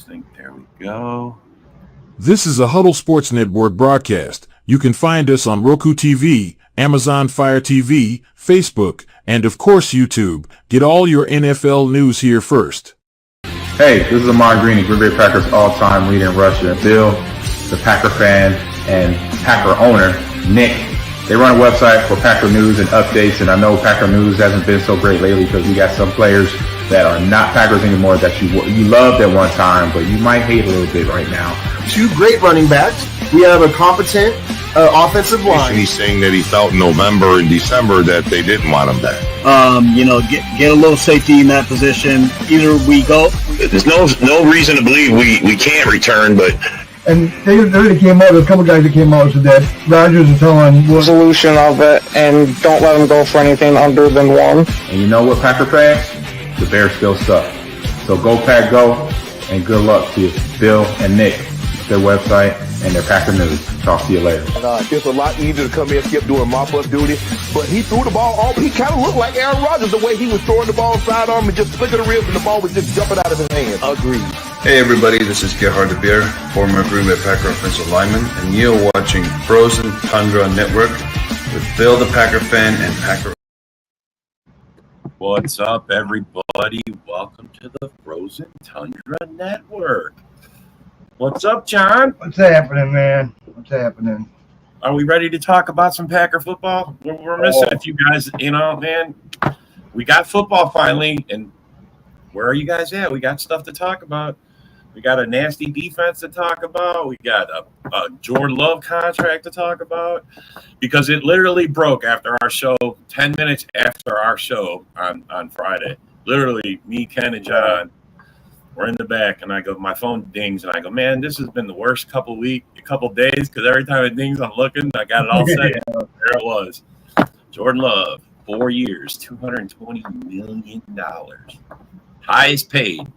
think there we go. This is a Huddle Sports Network broadcast. You can find us on Roku TV, Amazon Fire TV, Facebook, and of course YouTube. Get all your NFL news here first. Hey, this is Ahman Green, the Green Bay Packers all-time leader in rushing. Bill, the Packer fan and Packer owner, Nick. They run a website for Packer news and updates, and I know Packer news hasn't been so great lately because we got some players that are not Packers anymore that you loved at one time, but you might hate a little bit right now. Two great running backs. We have a competent offensive line. He's saying that he felt in November and December that they didn't want him back. Get a little safety in that position. Either we go. There's no reason to believe we can't return, but. And they already came out, a couple guys that came out said that Rodgers is telling the solution of it, and don't let them go for anything under than one. And you know what, Packer fans? The Bears still suck. So go Pack Go, and good luck to you, Bill and Nick, their website and their Packer news. Talk to you later. It's a lot easier to come in and skip doing mop-up duty, but he threw the ball all. He kind of looked like Aaron Rodgers the way he was throwing the ball sidearm and just flicking the ribs, and the ball was just jumping out of his hand. Agreed. Hey everybody, this is Gerhard de Beer, former Green Bay Packer offensive lineman, and you're watching Frozen Tundra Network with Bill the Packer fan and Packer. What's up, everybody? Welcome to the Frozen Tundra Network. What's up, John? What's happening, man? What's happening? Are we ready to talk about some Packer football? We're missing a few guys, man. We got football finally, and where are you guys at? We got stuff to talk about. We got a nasty defense to talk about. We got a Jordan Love contract to talk about because it literally broke after our show, 10 minutes after our show on Friday. Literally, me, Ken, and John were in the back, and I go, my phone dings, and I go, man, this has been the worst couple days because every time it dings, I'm looking. I got it all set. There it was. Jordan Love, 4 years, $220 million. Highest paid.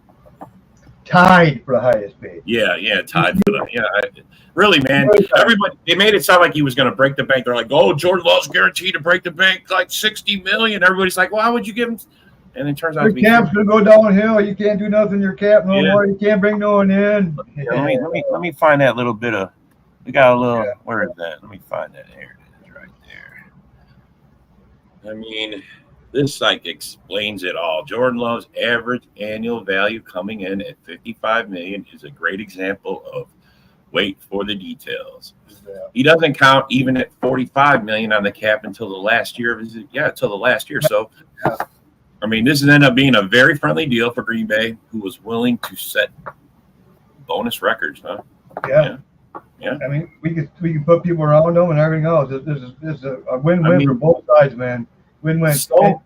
Tied for the highest paid. Yeah, tied for the really, man. Everybody, they made it sound like he was going to break the bank. They're like, "Oh, Jordan Love's guaranteed to break the bank like $60 million." Everybody's like, "Why would you give him?" And it turns out your cap's going to go downhill. You can't do nothing. Your cap no more. You can't bring no one in. Let me find that little bit of. We got a little. Yeah. Where is that? Let me find that. Here it is, right there. I mean. This explains it all. Jordan Love's average annual value coming in at $55 million is a great example of wait for the details. Yeah. He doesn't count even at $45 million on the cap until the last year of his until the last year. So, I mean, this has ended up being a very friendly deal for Green Bay, who was willing to set bonus records, huh? Yeah. I mean, we can put people around them and everything else. This is a win-win for both sides, man. Win-win. So,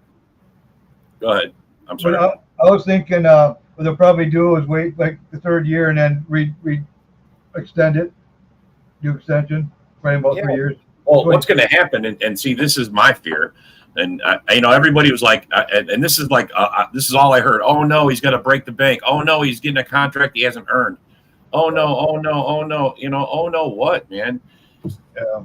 go ahead. I'm sorry. I was thinking what they'll probably do is wait like the third year and then extend it, do extension, probably about 3 years. Well, what's going to happen? And see, this is my fear. And everybody was like, and this is this is all I heard. Oh no, he's going to break the bank. Oh no, he's getting a contract he hasn't earned. Oh no. Oh no. Oh no, what, man? Yeah.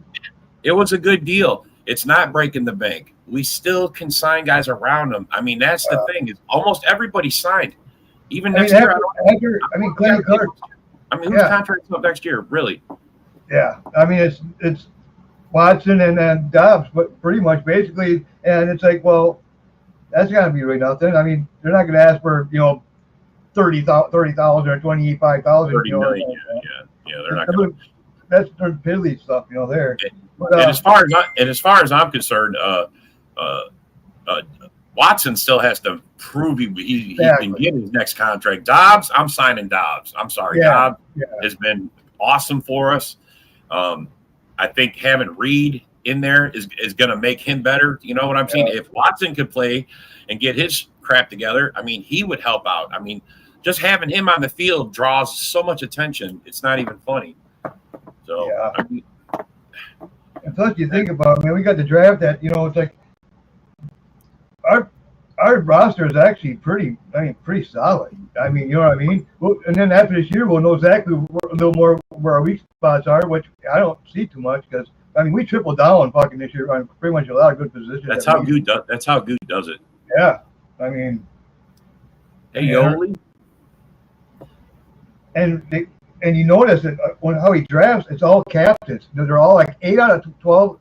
It was a good deal. It's not breaking the bank. We still can sign guys around them. I mean, that's the thing. Is almost everybody signed. Even next year. Whose contract's up next year? Really? Yeah. I mean, it's Watson and Dobbs, but pretty much basically, and it's like, well, that's got to be really nothing. I mean, they're not going to ask for 30,000 or 25,000. 30 million. Yeah. They're not going to. That's their piddly stuff, there. But, and as far as I'm concerned, Watson still has to prove he can get his next contract. Dobbs, I'm signing Dobbs. I'm sorry, Dobbs has been awesome for us. I think having Reed in there is going to make him better. You know what I'm saying? If Watson could play and get his crap together, I mean, he would help out. I mean, just having him on the field draws so much attention. It's not even funny. So, I mean, and plus, you think about it, man, we got the draft that, it's like our roster is actually pretty solid. I mean, you know what I mean? And then after this year, we'll know exactly a little more where our weak spots are, which I don't see too much because, I mean, we tripled down fucking this year on pretty much a lot of good positions. That's how Good does it. Yeah. I mean. Hey, Yoli. and you notice that how he drafts, it's all captains. They're all like 8 out of 12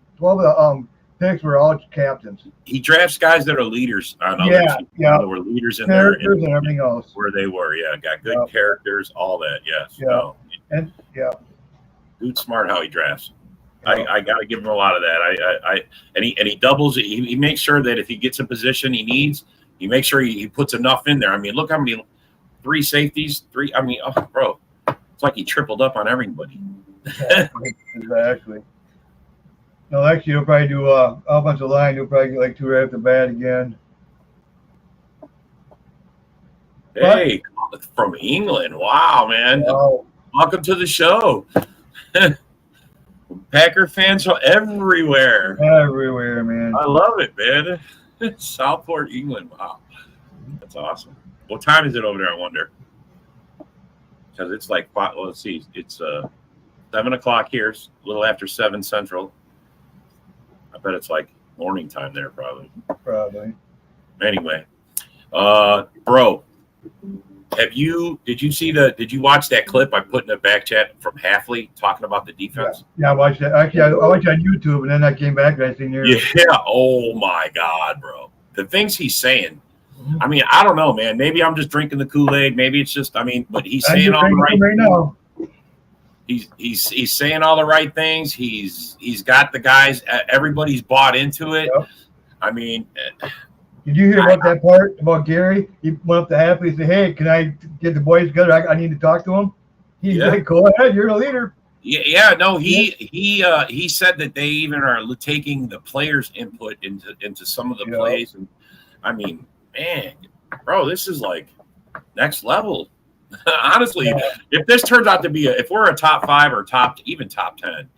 picks were all captains. He drafts guys that are leaders on other teams. Yeah. That were leaders in characters and everything else. Where they were, yeah. Got good characters, all that, yes. Yeah. No. And Dude's smart how he drafts. I got to give him a lot of that. And he doubles it. He makes sure that if he gets a position he needs, he makes sure he puts enough in there. I mean, look how many 3 safeties, 3. I mean, oh, bro, it's like he tripled up on everybody. Exactly. No, actually, he'll probably do offensive line. He'll probably get like 2 right off the bat again. Hey, from England. Wow, man. Wow. Welcome to the show. Packer fans are everywhere. Everywhere, man. I love it, man. Southport, England. Wow. That's awesome. What time is it over there, I wonder? Because it's like, well, let's see. It's 7 o'clock here, a little after 7 Central. I bet it's like morning time there, probably. Anyway, bro, did you watch that clip I put in the back chat from Halfley talking about the defense? Yeah, I watched that. Actually, I watched it on YouTube, and then I came back and I seen yours. Yeah. Oh my God, bro. The things he's saying. I mean, I don't know, man. Maybe I'm just drinking the Kool-Aid. Maybe it's just, but he's saying all the right things. Now. He's saying all the right things. He's got the guys. Everybody's bought into it. Yep. I mean, did you hear about that part about Gary? He went up to Happy and said, "Hey, can I get the boys together? I need to talk to him." He's like, "Go ahead, you're the leader." Yeah. No, he said that they even are taking the players' input into some of the plays, and I mean, man, bro, this is like next level. Honestly, if this turns out to be if we're a top 5 or even top 10,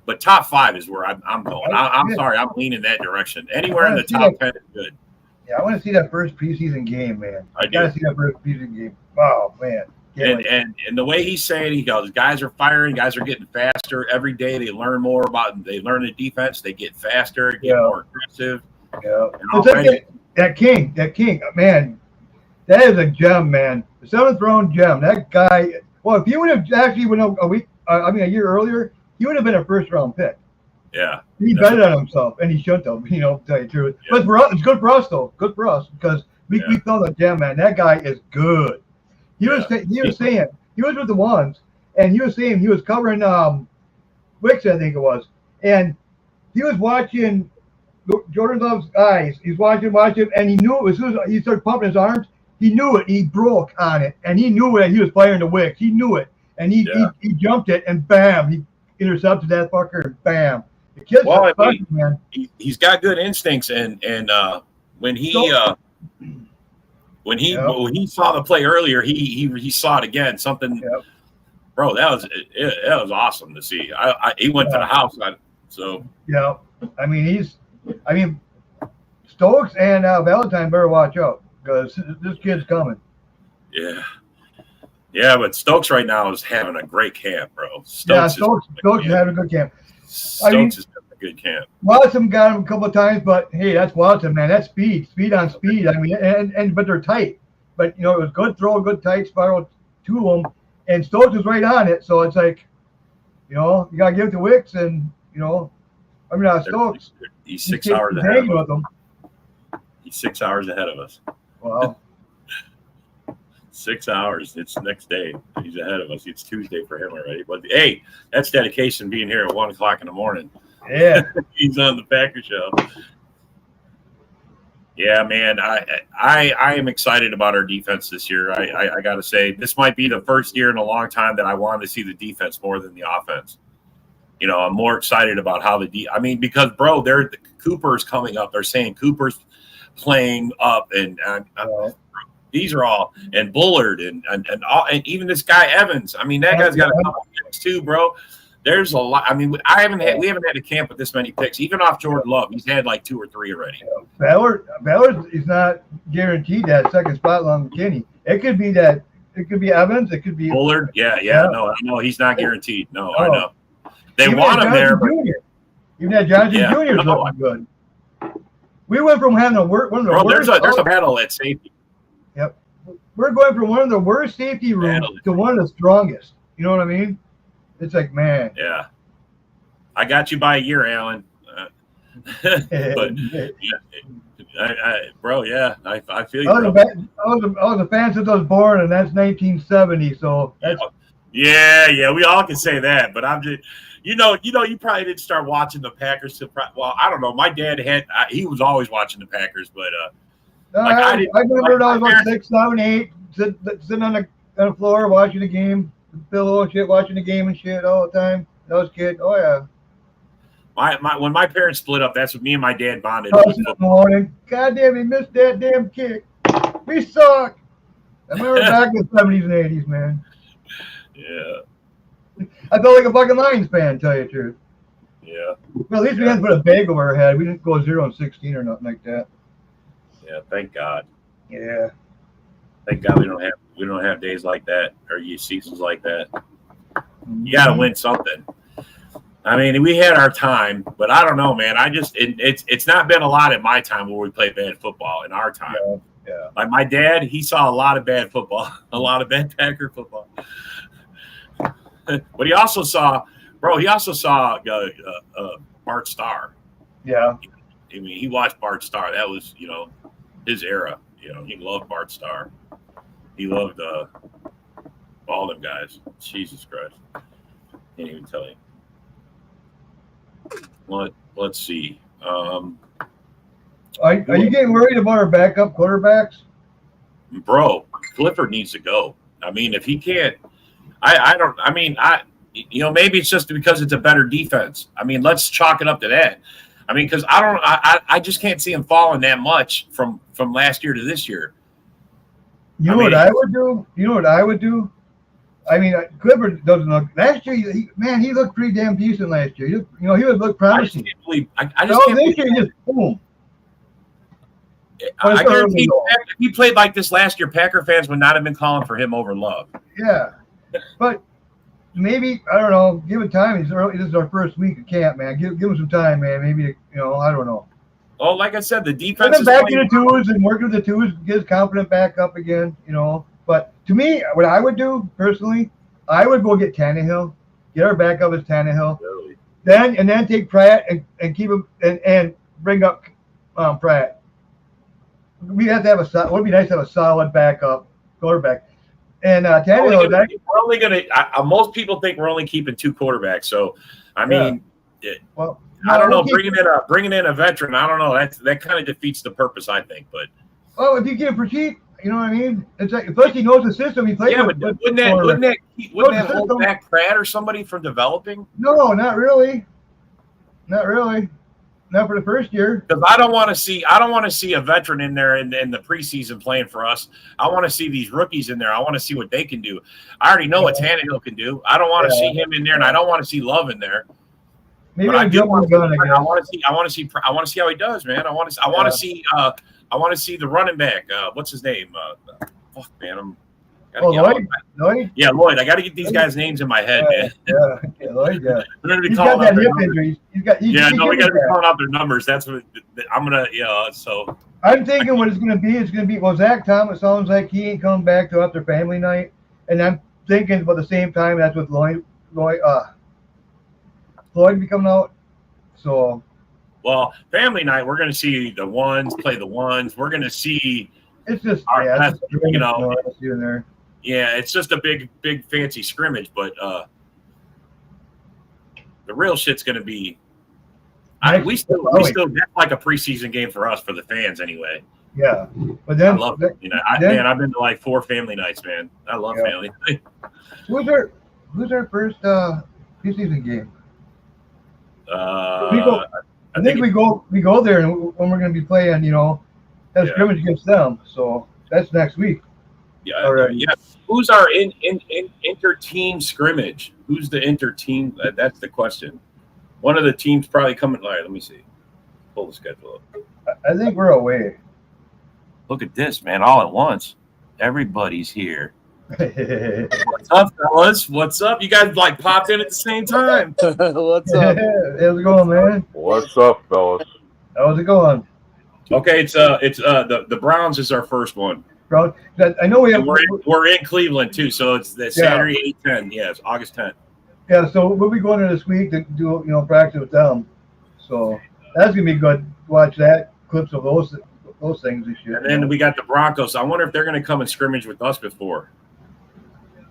but top 5 is where I'm going. I'm sorry, I'm leaning that direction. Anywhere in the top 10 is good. Yeah, I want to see that first preseason game, man. I got to see that first preseason game. Oh man. And the way he's saying, he goes, guys are firing, guys are getting faster every day. They learn more they learn the defense, they get faster, get more aggressive. Yeah, that king, man. That is a gem, man. The 7th round gem. That guy. Well, if he would have actually went a year earlier, he would have been a 1st round pick. Yeah. He betted on himself, and he shouldn't have. To tell you the truth. Yeah. But for us, it's good for us though. Good for us because we found the gem, man. That guy is good. He was saying he was with the ones, and he was saying he was covering Wicks, I think it was, and he was watching Jordan Love's eyes. He's watching, and he knew it as soon as he started pumping his arms. He knew it. He broke on it, and he knew that he was firing the Wicks. He knew it, and he jumped it, and bam, he intercepted that fucker, and bam. The kid's special, man. He's got good instincts, and when he saw the play earlier, he saw it again. Something, bro. That was awesome to see. He went to the house, yeah. I mean, Stokes and Valentine better watch out because this kid's coming. Yeah, but Stokes right now is having a great camp, bro. Stokes is having a good camp. Stokes is having a good camp. Watson got him a couple of times, but hey, that's Watson, man. That's speed on speed. I mean, but they're tight. But it was good throw, good tight spiral to them, and Stokes was right on it. So it's like, you gotta give it to Wicks, and Stokes. He's 6 hours ahead of us. He's 6 hours ahead of us. Wow. 6 hours. It's next day. He's ahead of us. It's Tuesday for him already. But hey, that's dedication being here at 1 o'clock in the morning. Yeah. He's on the Packer Show. Yeah, man. I am excited about our defense this year. I got to say, this might be the first year in a long time that I wanted to see the defense more than the offense. I'm more excited about how because, bro, Cooper's coming up. They're saying Cooper's playing up, and these are all, and Bullard, and even this guy Evans. I mean, that guy's got a couple picks too, bro. There's a lot. I mean, we haven't had a camp with this many picks, even off Jordan Love. He's had like 2 or 3 already. Ballard is not guaranteed that second spot along with Kenny. It could be that. It could be Evans. It could be Bullard. Yeah. No, he's not guaranteed. No, I know. They want him there. Even that Johnson Jr. is looking good. We went from having one of the worst. There's a battle at safety. Yep. we're going from one of the worst safety rooms to one of the strongest. You know what I mean? It's like, man. Yeah. I got you by a year, Alan. But bro, yeah, I feel you. I was a fan since I was born, and that's 1970. So that's yeah. We all can say that, but I'm just, you probably didn't start watching the Packers till well, I don't know. My dad he was always watching the Packers, but I remember when I was about 6, 7, 8, sitting on the floor watching the game, pillow and shit, watching the game and shit all the time. That was kid. Oh yeah. When my parents split up, that's when me and my dad bonded. In the morning, God damn, he missed that damn kick. We suck. I remember back in the 70s and 80s, man. Yeah. I felt like a fucking Lions fan, to tell you the truth. Yeah. Well, at least we didn't put a bag over our head. We didn't go 0-16 or nothing like that. Yeah, thank God. Yeah. Thank God we don't have days like that or seasons like that. You got to win something. I mean, we had our time, but I don't know, man. It's not been a lot at my time where we played bad football in our time. Yeah. Like my dad, he saw a lot of bad football, a lot of bad Packer football. But he also saw Bart Starr. Yeah. I mean, he watched Bart Starr. That was, his era. He loved Bart Starr. He loved all them guys. Jesus Christ. Can't even tell you. Let's see. Are you getting worried about our backup quarterbacks? Bro, Clifford needs to go. I mean, if he can't, maybe it's just because it's a better defense. I mean, let's chalk it up to that. I mean, because I just can't see him falling that much from last year to this year. You know what I would do? I mean, Clifford doesn't look. Last year, he looked pretty damn decent last year. He would look promising. I just can't believe. This year, just boom. I guarantee if he played like this last year, Packer fans would not have been calling for him over Love. Yeah, but maybe, I don't know. Give it time. This is our first week of camp, man. Give him some time, man. Maybe, I don't know. Oh, like I said, the defense is back in the twos and work with the twos, get his confidence back up again. But to me, what I would do personally, I would go get Tannehill, get our backup as Tannehill, really? then take Pratt and keep him and bring up Pratt. We have to have it would be nice to have a solid backup quarterback. And Tannehill we're only gonna. Most people think we're only keeping 2 quarterbacks. So, I mean, I don't know. Bringing in a veteran, I don't know. That kind of defeats the purpose, I think. But if you get it for cheap. You know what I mean? It's like, plus he knows the system. He plays. Yeah, but wouldn't that hold back Pratt or somebody from developing? No, not really. Not really. Not for the first year. Because I don't want to see a veteran in there in the preseason playing for us. I want to see these rookies in there. I want to see what they can do. I already know what Tannehill can do. I don't want to see him in there, and I don't want to see Love in there. Maybe I want to see how he does, man. I want to see the running back. What's his name? Fuck, man. Lloyd? Yeah, Lloyd. I got to get these guys' names in my head, man. Yeah, Lloyd, yeah. We're going to be He's calling got that out hip their injury. we got to be calling out their numbers. That's what I'm going to, so. I'm thinking what it's going to be, Zach Thomas sounds like he ain't coming back till after family night. And I'm thinking about the same time that's with Lloyd be coming out. So. Well, family night, we're going to see the ones play the ones. We're going to see. It's just, Yeah, it's just a big fancy scrimmage, but the real shit's going to be. We still that's like a preseason game for us, for the fans anyway. Yeah, but then I love it. Man, I've been to like 4 family nights, man. I love family night. Who's our first preseason game? I think we go there, and when we're going to be playing, have scrimmage against them. So that's next week. Yeah. All right. Yeah. Who's our inter-team scrimmage? Who's the inter-team? That's the question. One of the teams probably coming. All right, let me see. Pull the schedule up. I think we're away. Look at this, man! All at once, everybody's here. What's up, fellas? What's up? You guys like popped in at the same time. What's up? How's it going, man? What's up, fellas? How's it going? Okay, it's the Browns is our first one. crowd. I know we have. And we're in Cleveland too, so it's the Saturday 8-10. Yeah, it's August 10th. Yeah, so we'll be going there this week to do practice with them. So that's gonna be good to watch that clips of those things this year. And then we got the Broncos. I wonder if they're going to come and scrimmage with us before.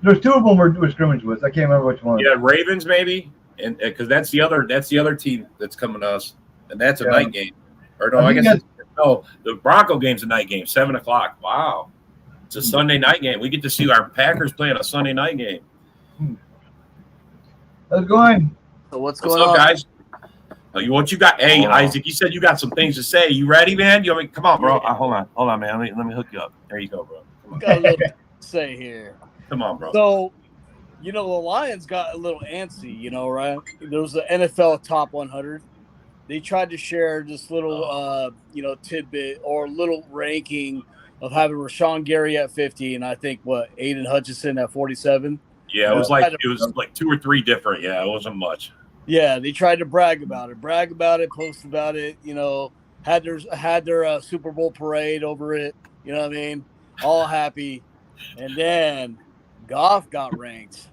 There's two of them we're scrimmage with. I can't remember which one. Yeah, Ravens maybe, and because that's the other team that's coming to us, and that's a night game. Or no, I guess the Bronco game's a night game, 7:00. Wow, it's a Sunday night game. We get to see our Packers play on a Sunday night game. How's it going? So what's going on, guys? What you got? Hey, Isaac, you said you got some things to say. You ready, man? You want me? Come on, bro. Hold on, man. Let me hook you up. There you go, bro. Come on. Got a little to say here. Come on, bro. So, the Lions got a little antsy, right? There was the NFL Top 100. They tried to share this little, tidbit or little ranking of having Rashawn Gary at 50, and I think Aiden Hutchinson at 47. Yeah, it was like 2 or 3 different. Yeah, it wasn't much. Yeah, they tried to brag about it, post about it, had their Super Bowl parade over it, you know what I mean? All happy. And then Goff got ranked,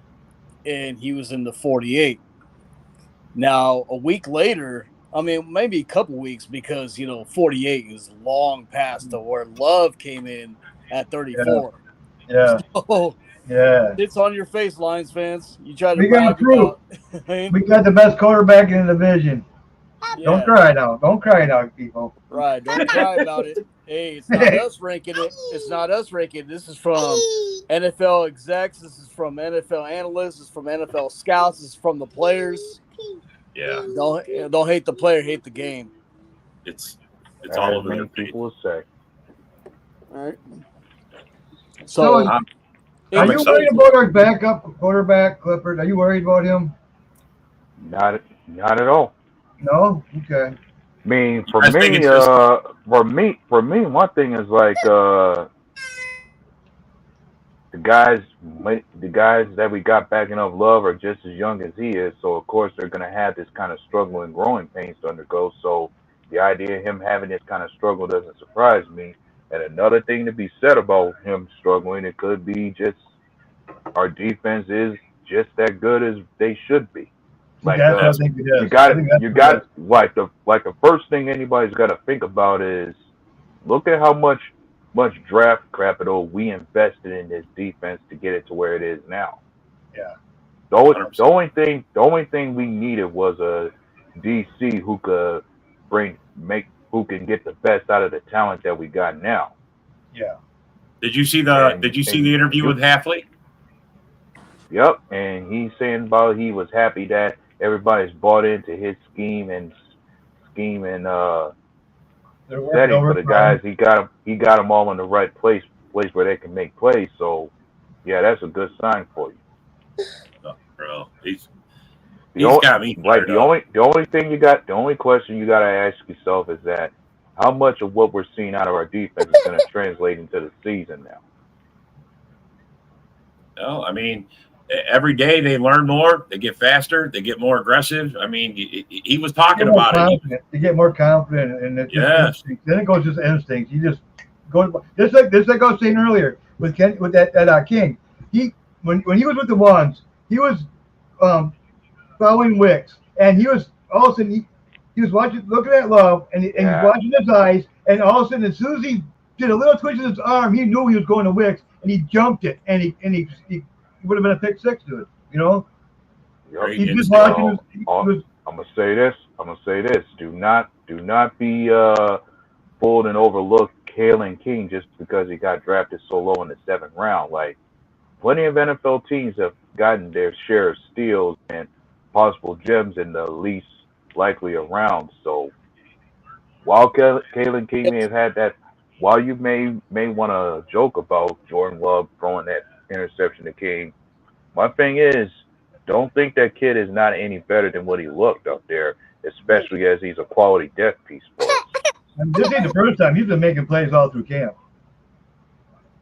and he was in the 48. Now, a week later, maybe a couple weeks, because, 48 is long past to where Love came in at 34. Yeah. So, yeah. It's on your face, Lions fans. You try to we got the best quarterback in the division. Yeah. Don't cry now, people. Right. Don't cry about it. Hey, it's not us ranking it. It's not us ranking it. This is from NFL execs. This is from NFL analysts. This is from NFL scouts. This is from the players. Yeah. Don't hate the player. Hate the game. It's all over the people will say. All right. So are you worried about our backup quarterback, Clifford? Are you worried about him? Not at all. No? Okay. I mean, for me, one thing is like the guys that we got backing up Love are just as young as he is, so of course they're gonna have this kind of struggle and growing pains to undergo. So the idea of him having this kind of struggle doesn't surprise me. And another thing to be said about him struggling, it could be just our defense is just that good as they should be. Like you got like the first thing anybody's got to think about is look at how much draft capital we invested in this defense to get it to where it is now. Yeah. The only thing we needed was a DC who could who can get the best out of the talent that we got now. Yeah. Did you see the interview with Halfley? Yep, and he's saying about he was happy that everybody's bought into his scheme and setting for the guys. He got them all in the right place where they can make plays. So, yeah, that's a good sign for you. Oh, bro, he's got me. Right. The only question you got to ask yourself is that how much of what we're seeing out of our defense is going to translate into the season now? No, every day they learn more, they get faster, they get more aggressive. He was talking about it. They get more confident, and it's instinct. Then it goes just instincts. You just go just like I was saying earlier with that King. When he was with the ones, he was following Wicks, and he was all of a sudden he was looking at Love, and he's watching his eyes, and all of a sudden as soon as he did a little twitch of his arm, he knew he was going to Wicks, and he jumped it, and he would have been a pick six to it, Yep. He's just watching. I'm gonna say this. Do not be fooled and overlook Kalen King just because he got drafted so low in the 7th round. Like plenty of NFL teams have gotten their share of steals and possible gems in the least likely round. So while Kalen King may have had that, while you may want to joke about Jordan Love throwing that interception to King, my thing is, don't think that kid is not any better than what he looked up there, especially as he's a quality death piece for us. And this ain't the first time. He's been making plays all through camp.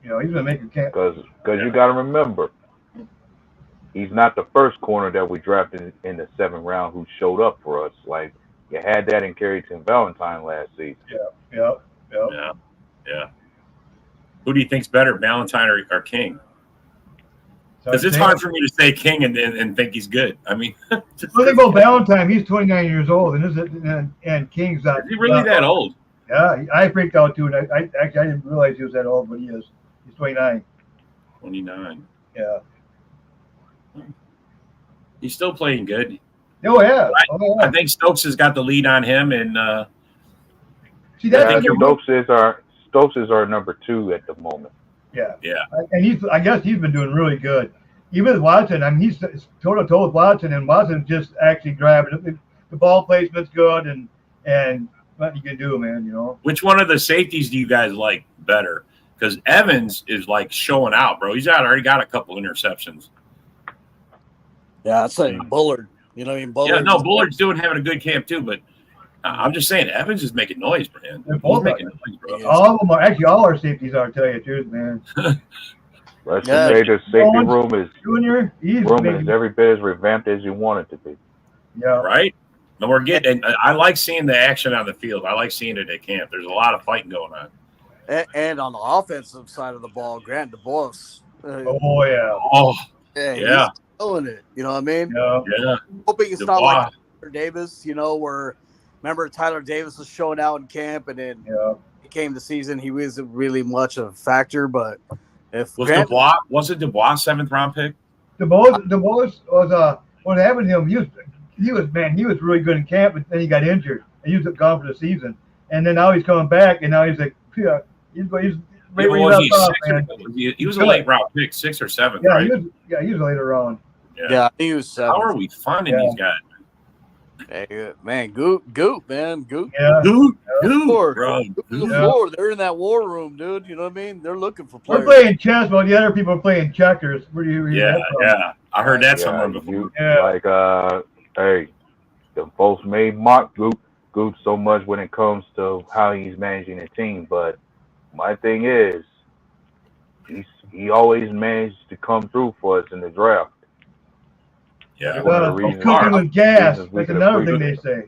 He's been making camp. Because you got to remember, he's not the first corner that we drafted in the 7th round who showed up for us. Like, you had that in Carrington Valentine last season. Yeah. Who do you think's better, Valentine or King? Because it's hard for me to say King and think he's good. I mean, just think about Valentine. He's 29 years old, and King's not. Is he really that old? Yeah, I freaked out too, and I didn't realize he was that old, but he is. He's 29. 29. Yeah. He's still playing good. Oh yeah. I think Stokes has got the lead on him, and see that Stokes is our number 2 at the moment. Yeah. Yeah. And I guess he's been doing really good. Even with Watson, I mean, he's toe-to-toe with Watson, and Watson just actually grabbing it. The ball placement's good, and what you can do, man, you know. Which one of the safeties do you guys like better? Because Evans is like showing out, bro. He's already got a couple interceptions. Yeah, I'd say Bullard. You know, I mean, Bullard. Yeah, no, Bullard's having a good camp too, but I'm just saying Evans is making noise, man. They're both making noise, bro. All of them are actually all our safeties are. Tell you the truth, man. Let's say the safety room is Junior, every bit as revamped as you want it to be. Yeah. Right. And we're getting. And I like seeing the action on the field. I like seeing it at camp. There's a lot of fighting going on. And on the offensive side of the ball, Grant DuBois. Oh yeah. Oh yeah. Yeah. He's killing it. You know what I mean? Yeah. Hoping it's not like Tyler Davis. You know, where remember Tyler Davis was showing out in camp, and then it came the season he wasn't really much of a factor. But if Dubois wasn't Dubois 7th round pick? Dubois was what happened to him? He was really good in camp, but then he got injured and he was gone for the season. And then now he's coming back, and now he's like, he was a late round pick, 6th or 7th. Yeah, right? he was later round. Yeah, he was 7th. How are we finding these guys? Hey, man, Goop, man, Goop. Yeah. Goop, bro. Yeah. They're in that war room, dude. You know what I mean? They're looking for players. We're playing chess while the other people are playing checkers. Where do you hear that from? Yeah. I heard that somewhere before. Hey, the folks may mock Goop so much when it comes to how he's managing the team, but my thing is, he always managed to come through for us in the draft. Yeah, cooking with gas. That's another thing they say.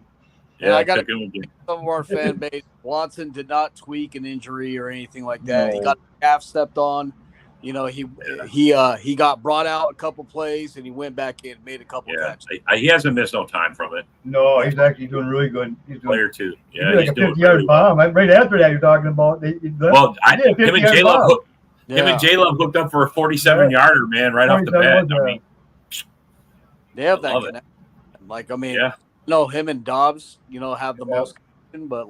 Yeah, I got some of our fan base. Watson did not tweak an injury or anything like that. No. He got half stepped on. You know, he got brought out a couple plays and he went back in, made a couple catches. He hasn't missed no time from it. No, he's actually doing really good. He's doing player 2. Yeah, he's doing a 50-yard bomb. Right after that, you're talking about. Him and J-Love hooked up for a 47-yarder, man, right off the bat. I mean, they have that connection. Like, I mean, him and Dobbs, have the most connection, but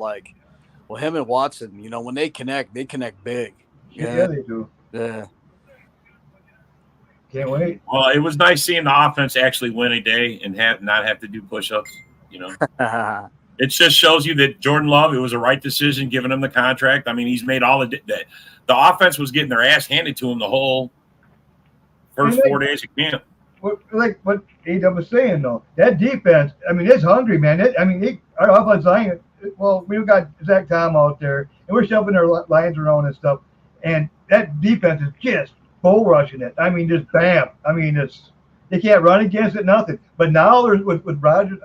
him and Watson, when they connect big. Yeah, they do. Yeah. Can't wait. Well, it was nice seeing the offense actually win a day and not have to do push-ups, It just shows you that Jordan Love, it was a right decision giving him the contract. I mean, he's made all the offense was getting their ass handed to him the whole first 4 days of camp. Like what A-Dub was saying, though, that defense, I mean, it's hungry, man. Our offense line, we've got Zach Tom out there, and we're shoving our lines around and stuff, and that defense is just bull rushing it. I mean, just bam. I mean, they can't run against it, nothing. But now there's with Rodgers,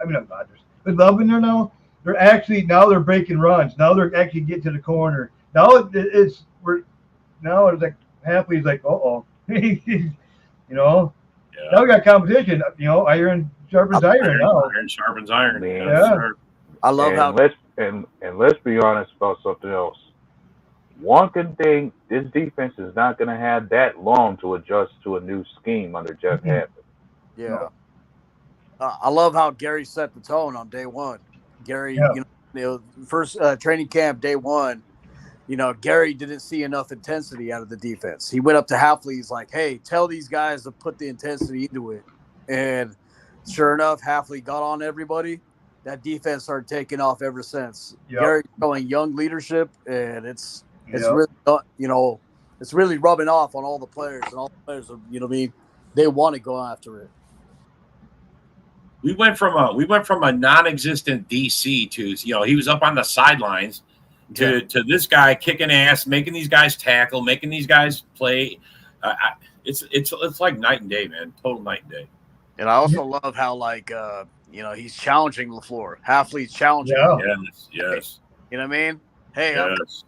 with Love in there now, they're breaking runs. Now they're actually getting to the corner. Now it's like Hafley's like, Yeah. Now we got competition. Iron sharpens iron now. Iron sharpens iron. Yeah. I love how. Let's be honest about something else. One good thing, this defense is not going to have that long to adjust to a new scheme under Jeff Hadley. Yeah. I love how Gary set the tone on day one. Gary, first training camp, day one, Gary didn't see enough intensity out of the defense. He went up to Hafley. He's like, hey, tell these guys to put the intensity into it. And sure enough, Hafley got on everybody. That defense started taking off ever since. Yep. Gary's showing young leadership, and it's really, it's really rubbing off on all the players, and all the players are, they want to go after it. We went from a non-existent DC to he was up on the sidelines to this guy kicking ass, making these guys tackle, making these guys play. It's like night and day, man. Total night and day. And I also love how he's challenging LaFleur. Hafley's challenging him. Yes. You know what I mean? Hey, yes.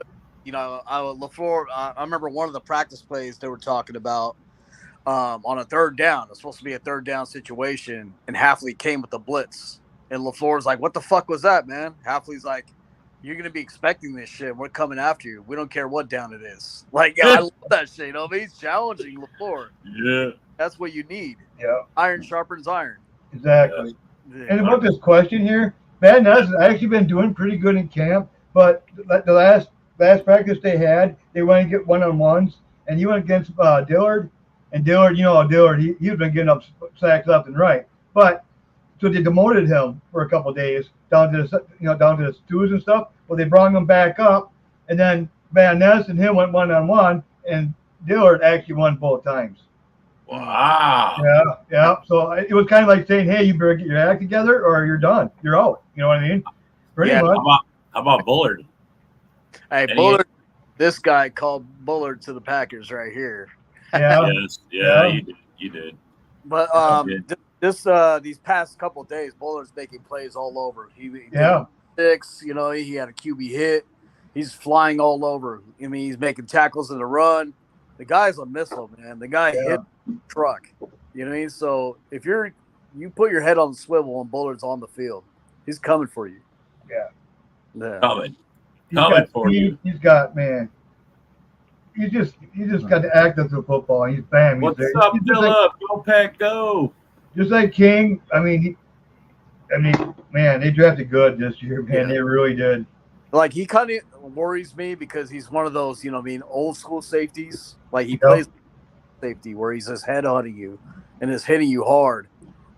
LaFleur. I remember one of the practice plays they were talking about on a third down. It's supposed to be a third down situation, and Halfley came with the blitz, and LaFleur's like, "What the fuck was that, man?" Halfley's like, "You're gonna be expecting this shit. We're coming after you. We don't care what down it is." Like, I love that shit. He's challenging LaFleur. Yeah, that's what you need. Yeah, iron sharpens iron. Exactly. Yeah. And about this question here, Van Ness has actually been doing pretty good in camp, but the last practice they had, they went and get one-on-ones, and he went against Dillard, and Dillard, Dillard, he's been getting up sacks left and right, but so they demoted him for a couple of days down to the twos and stuff. Well, they brought him back up, and then Van Ness and him went one-on-one, and Dillard actually won both times. Wow. Yeah. So it was kind of like saying, "Hey, you better get your act together, or you're done. You're out." You know what I mean? Pretty much. How about Bullard? Hey, Bullard. This guy called Bullard to the Packers right here. Yeah. Yeah. You did. But these past couple of days, Bullard's making plays all over. He did 6. He had a QB hit. He's flying all over. I mean, he's making tackles in the run. The guy's a missile, man. The guy hit the truck. You know what I mean? So if you put your head on the swivel and Bullard's on the field, he's coming for you. Yeah. Coming for you. He's got, man. He just got the act of the football. He's bam. What's up, Philip? Go Pack, go! Just like King. I mean, man, they drafted good this year, man. They really did. Like, he kind of worries me because he's one of those, old school safeties. Like, he plays safety where he's just headhunting you and is hitting you hard.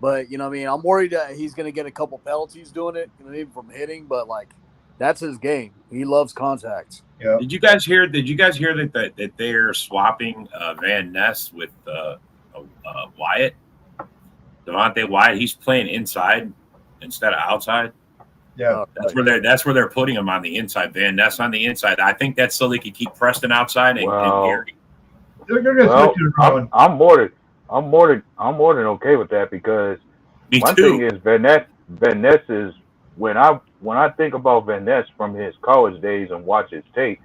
But, I'm worried that he's going to get a couple penalties doing it, even from hitting. But, like, that's his game. He loves contact. Yeah. Did you guys hear that they're swapping Van Ness with Wyatt? Devontae Wyatt, he's playing inside instead of outside. Yeah, that's where they're putting him on the inside. Van Ness on the inside. I think that's so they can keep Preston outside and Gary. They're going to switch it around. I'm more than okay with that because one thing is Van Ness is when I think about Van Ness from his college days and watch his tape,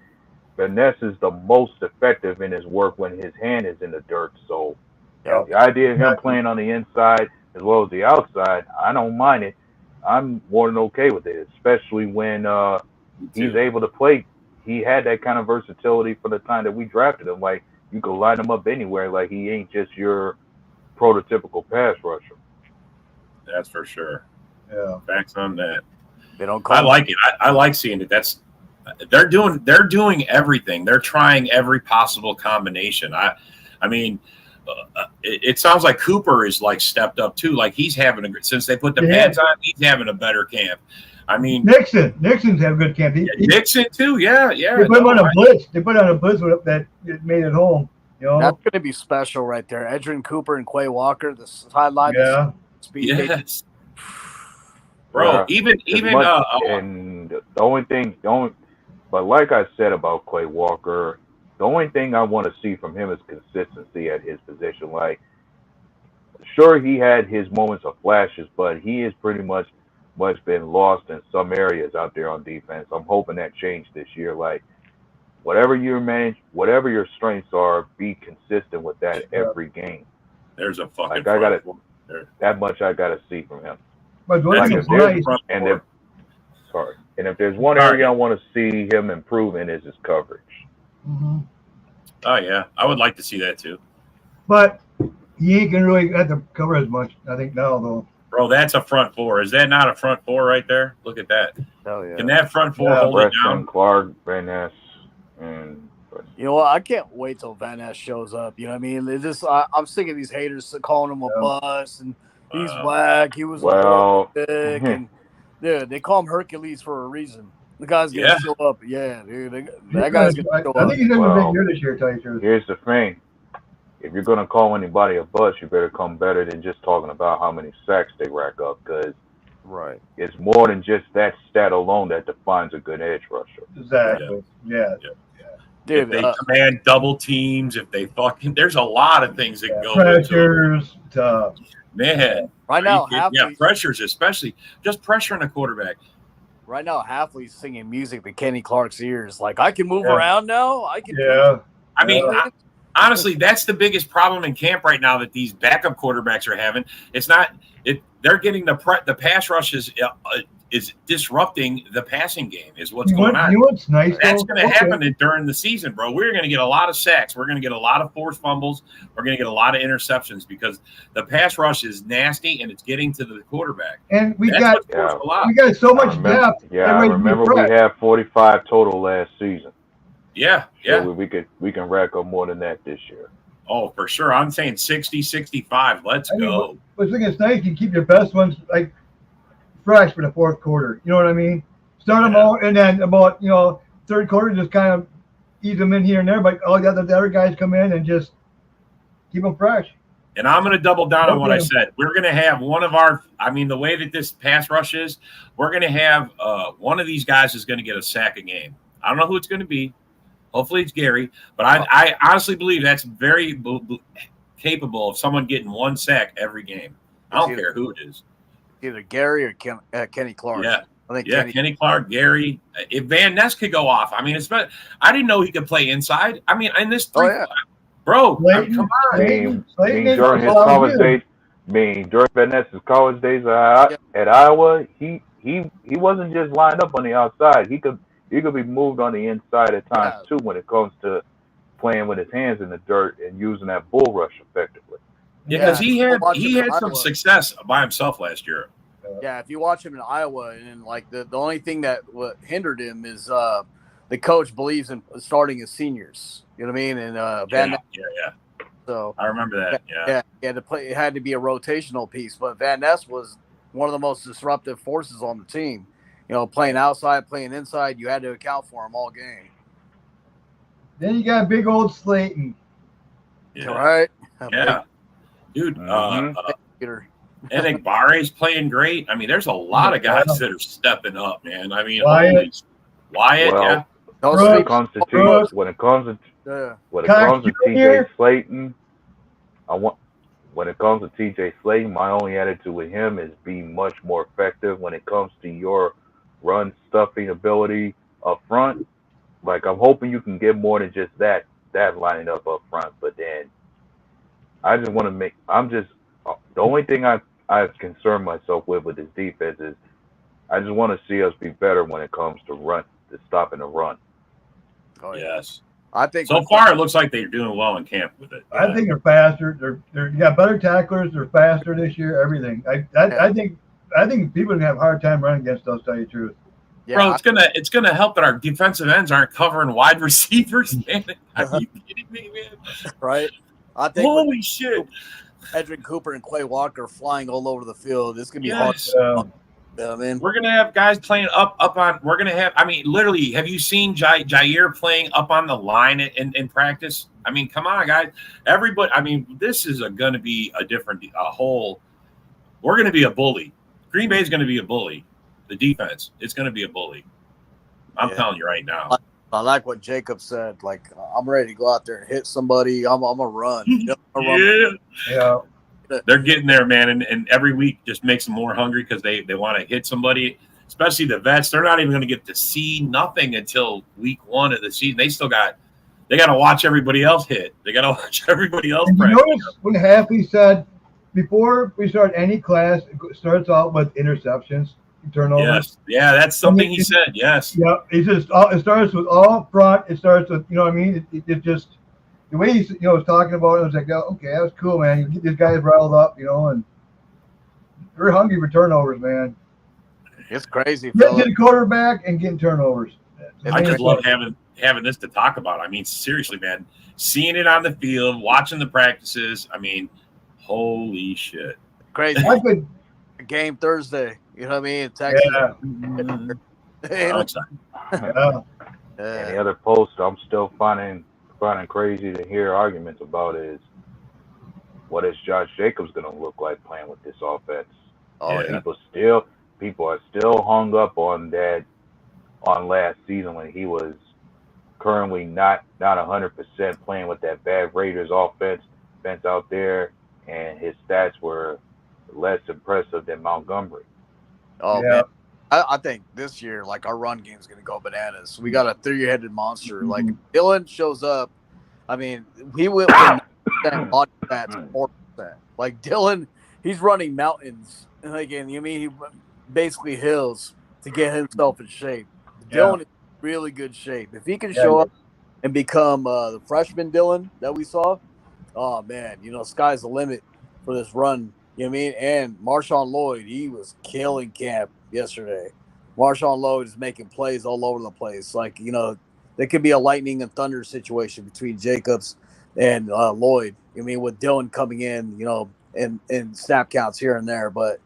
Van Ness is the most effective in his work when his hand is in the dirt. So the idea of him playing on the inside as well as the outside, I don't mind it. I'm more than okay with it, especially when he's able to play. He had that kind of versatility for the time that we drafted him. Like, you could line him up anywhere. Like, he ain't just your prototypical pass rusher. That's for sure. Yeah. Facts on that. They don't I like it. I like seeing it. They're doing everything. They're trying every possible combination. I mean, it sounds like Cooper is like stepped up too. Like, he's having since they put the pads on, he's having a better camp. I mean, Nixon's have a good camp. Nixon too. Yeah. They put him on a blitz. They put on a blitz that made it home. That's going to be special right there. Edgerrin Cooper and Quay Walker, the sideline. Yeah. Speed. Yes. Bro, even and but like I said about Quay Walker, the only thing I want to see from him is consistency at his position. Like, sure, he had his moments of flashes, but he has pretty much been lost in some areas out there on defense. I'm hoping that changed this year. Like, whatever your strengths are, be consistent with that every game. There's a fucking that much I gotta see from him. But if there's one area I want to see him improve in, is his coverage. Mm-hmm. Oh yeah, I would like to see that too. But he ain't gonna really have to cover as much, I think, now though. Bro, that's a front four. Is that not a front four right there? Look at that. Oh yeah. Can that front four hold it down? Clark, Van Ness, and you know what? I can't wait till Van Ness shows up. You know what I mean? I'm sick of these haters calling him a bust and he's whack. He was thick, and dude, they call him Hercules for a reason. The guy's gonna show up. Yeah, dude. That guy's gonna show up. I think he's gonna be a big year this year, tell you the truth. Here's the thing. If you're gonna call anybody a bust, you better come better than just talking about how many sacks they rack up, because it's more than just that stat alone that defines a good edge rusher. Exactly. Yeah. If Dude, they command double teams, if they there's a lot of things that go pressures, man. Right now, pressures, especially just pressuring a quarterback. right now, Halfley's singing music to Kenny Clark's ears. Like, I can move around now. I can. I mean, honestly, that's the biggest problem in camp right now that these backup quarterbacks are having. It's not it. They're getting the pass rush is disrupting the passing game. Is what's going on. You know what's nice? That's going to happen during the season, bro. We're going to get a lot of sacks. We're going to get a lot of forced fumbles. We're going to get a lot of interceptions because the pass rush is nasty and it's getting to the quarterback. And we got so much depth. Yeah, I remember we had 45 total last season. Yeah. So we can rack up more than that this year. Oh, for sure. I'm saying 60, 65. Let's go. But I think it's nice you keep your best ones like fresh for the fourth quarter. You know what I mean? Start them out, and then about third quarter, just kind of ease them in here and there. But all the other guys come in and just keep them fresh. And I'm going to double down on what I said. We're going to have the way that this pass rush is, we're going to have one of these guys is going to get a sack a game. I don't know who it's going to be. Hopefully it's Gary, but I honestly believe that's very capable of someone getting one sack every game. I don't care who it is. Either Gary or Kenny Clark. Yeah. I think Kenny Clark, Gary. If Van Ness could go off, I mean, I didn't know he could play inside. I mean, in this bro, come on. During his college days, during Van Ness's college days at Iowa, he wasn't just lined up on the outside. He could be moved on the inside at times too when it comes to playing with his hands in the dirt and using that bull rush effectively. Yeah, because he had some success by himself last year. Yeah, if you watch him in Iowa, and like the only thing that hindered him is the coach believes in starting his seniors. You know what I mean? And Van Ness, So I remember that. Yeah, he had to play. It had to be a rotational piece, but Van Ness was one of the most disruptive forces on the team. Playing outside, playing inside, you had to account for him all game. Then you got big old Slayton. Yeah. Right? Yeah. Dude, Enik Bare's playing great. I mean, there's a lot of guys that are stepping up, man. I mean, Wyatt, when it comes to TJ Slayton, when it comes to TJ Slayton, my only attitude with him is be much more effective when it comes to your run stuffing ability up front. Like, I'm hoping you can get more than just that lining up front. But then I just want to the only thing I concern myself with this defense is I just want to see us be better when it comes to stopping the run. Oh, yes. I think so far it looks like they're doing well in camp with it. I think they're faster. They're got better tacklers. They're faster this year. Everything. I think people are gonna have a hard time running against us. Tell you the truth. Yeah, bro, it's gonna help that our defensive ends aren't covering wide receivers. Man, are you kidding me, man? Right. I think holy shit. Edrin Cooper and Quay Walker flying all over the field. It's gonna be hard. We're gonna have guys playing up on. We're gonna have. I mean, literally, have you seen Jair playing up on the line in practice? I mean, come on, guys. Everybody. I mean, this is gonna be a whole. We're gonna be a bully. Green Bay is gonna be a bully. The defense, it's gonna be a bully. I'm telling you right now. I like what Jacob said. Like, I'm ready to go out there and hit somebody. I'm gonna run. Yeah. They're getting there, man, and every week just makes them more hungry because they want to hit somebody, especially the vets. They're not even going to get to see nothing until week 1 of the season. They got to watch everybody else hit. They got to watch everybody else practice. You notice when Happy said before we start any class, it starts out with interceptions, turnovers. Yes, yeah, that's something he said. Yes. Yeah, it starts with all front. It starts with what I mean. It just. The way he was talking about it, I was like, oh, okay, that was cool, man. You get these guys riled up, and they're hungry for turnovers, man. It's crazy. Getting to the quarterback and getting turnovers. I just love having this to talk about. I mean, seriously, man, seeing it on the field, watching the practices. I mean, holy shit, crazy. Game Thursday. You know what I mean? Texas. Yeah. Any other posts I'm still finding crazy to hear arguments about is what is Josh Jacobs going to look like playing with this offense? People are still hung up on that on last season when he was currently not 100% playing with that bad Raiders offense out there, and his stats were less impressive than Montgomery. Oh, man. I think this year, like, our run game is going to go bananas. We got a 3-headed monster. Like, if Dylan shows up, I mean, he went from 9% body fat to 4%. Like, Dylan, he's running mountains. And again, you mean he basically hills to get himself in shape. Dylan is in really good shape. If he can show up and become the freshman Dylan that we saw, oh, man, sky's the limit for this run. You know what I mean? And Marshawn Lloyd, he was killing camp yesterday. Marshawn Lloyd is making plays all over the place. Like, there could be a lightning and thunder situation between Jacobs and Lloyd. I mean, with Dylan coming in, and snap counts here and there. But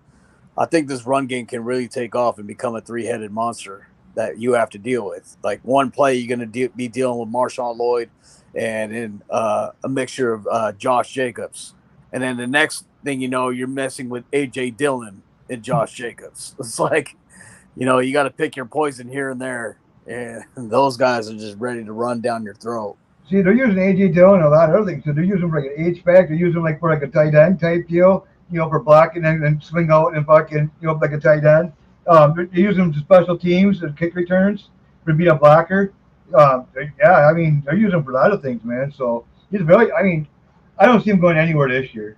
I think this run game can really take off and become a 3-headed monster that you have to deal with. Like, one play, you're going to be dealing with Marshawn Lloyd and in a mixture of Josh Jacobs. And then the next thing you know, you're messing with A.J. Dillon and Josh Jacobs. It's like, you got to pick your poison here and there. And those guys are just ready to run down your throat. See, they're using A.J. Dillon and a lot of other things. So they're using for like an H-back. They're using like for like a tight end type deal, for blocking and swing out and fucking, like a tight end. They're using them to special teams and kick returns to be a blocker. I mean, they're using them for a lot of things, man. So he's really, I mean, I don't see him going anywhere this year.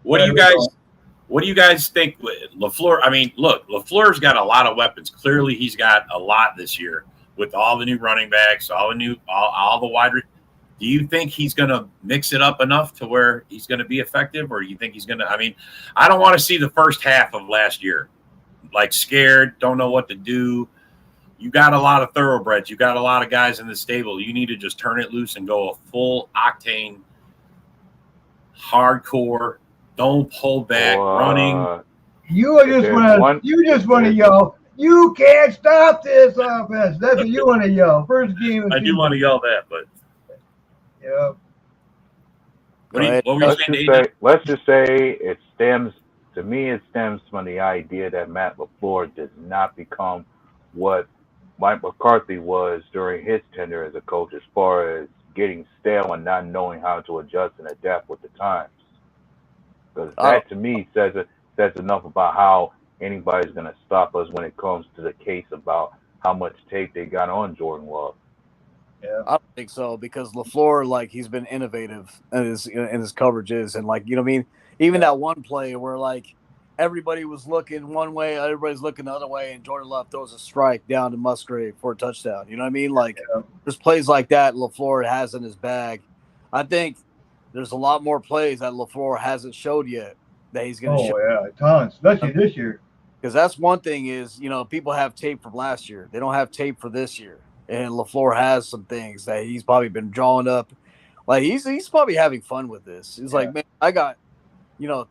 What do you guys think with LaFleur? I mean, look, LaFleur's got a lot of weapons. Clearly, he's got a lot this year with all the new running backs, all the wide. Do you think he's going to mix it up enough to where he's going to be effective, or do you think he's going to? I mean, I don't want to see the first half of last year, like scared, don't know what to do. You got a lot of thoroughbreds. You got a lot of guys in the stable. You need to just turn it loose and go a full octane, hardcore. Don't pull back, running. You just want to yell. You can't stop this offense. That's what you want to yell. First game. I do want to yell that, but yeah. Let's just say it stems from the idea that Matt LaFleur does not become what Mike McCarthy was during his tenure as a coach, as far as getting stale and not knowing how to adjust and adapt with the times. Because that, to me, says enough about how anybody's going to stop us when it comes to the case about how much tape they got on Jordan Love. Yeah, I don't think so, because LaFleur, like, he's been innovative in his coverages, and, like, even that one play where, like, everybody was looking one way, everybody's looking the other way, and Jordan Love throws a strike down to Musgrave for a touchdown. You know what I mean? Like, there's plays like that LaFleur has in his bag. I think there's a lot more plays that LaFleur hasn't showed yet that he's going to show. Oh, yeah, tons, especially this year. Because that's one thing is, people have tape from last year. They don't have tape for this year. And LaFleur has some things that he's probably been drawing up. Like, he's probably having fun with this. He's like, man, I got,